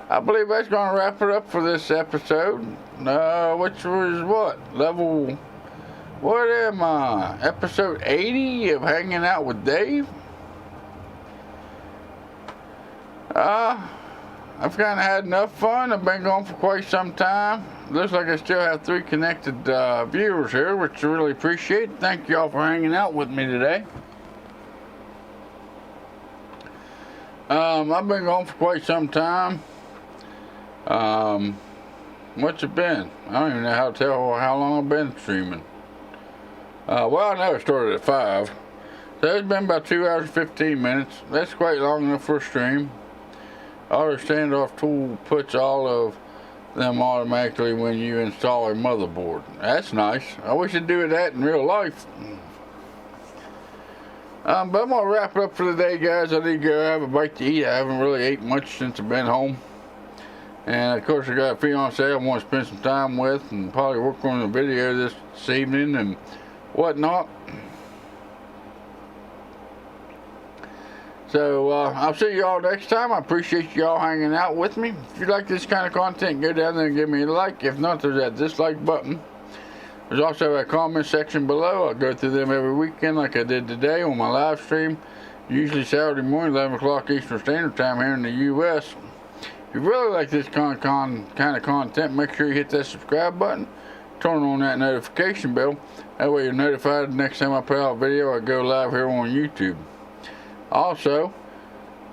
I believe that's going to wrap it up for this episode. Which was what? Level, what am I? Episode 80 of Hanging Out with Dave? I've kind of had enough fun. I've been going for quite some time. Looks like I still have 3 connected viewers here, which I really appreciate. Thank you all for hanging out with me today. I've been going for quite some time. What's it been? I don't even know how to tell how long I've been streaming. Well, I know it started at 5. So it's been about 2 hours and 15 minutes. That's quite long enough for a stream. Auto standoff tool puts all of them automatically when you install a motherboard. That's nice. I wish I'd do that in real life. But I'm going to wrap it up for the day, guys. I need to go have a bite to eat. I haven't really ate much since I've been home. And of course I got a fiance I want to spend some time with and probably work on a video this evening and whatnot. So I'll see you all next time. I appreciate you all hanging out with me. If you like this kind of content, go down there and give me a like. If not, there's that dislike button. There's also a comment section below. I go through them every weekend like I did today on my live stream. Usually Saturday morning, 11 o'clock Eastern Standard Time here in the U.S. If you really like this kind of content, make sure you hit that subscribe button. Turn on that notification bell. That way you're notified the next time I put out a video I go live here on YouTube. Also,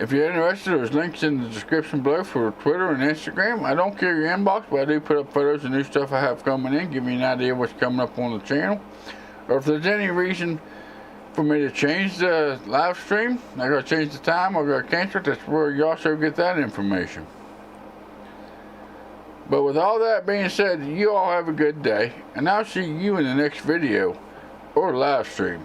if you're interested, there's links in the description below for Twitter and Instagram. I don't carry your inbox, but I do put up photos of new stuff I have coming in, give me an idea of what's coming up on the channel. Or if there's any reason for me to change the live stream, I gotta change the time, I gotta cancel it, that's where you also get that information. But with all that being said, you all have a good day, and I'll see you in the next video or live stream.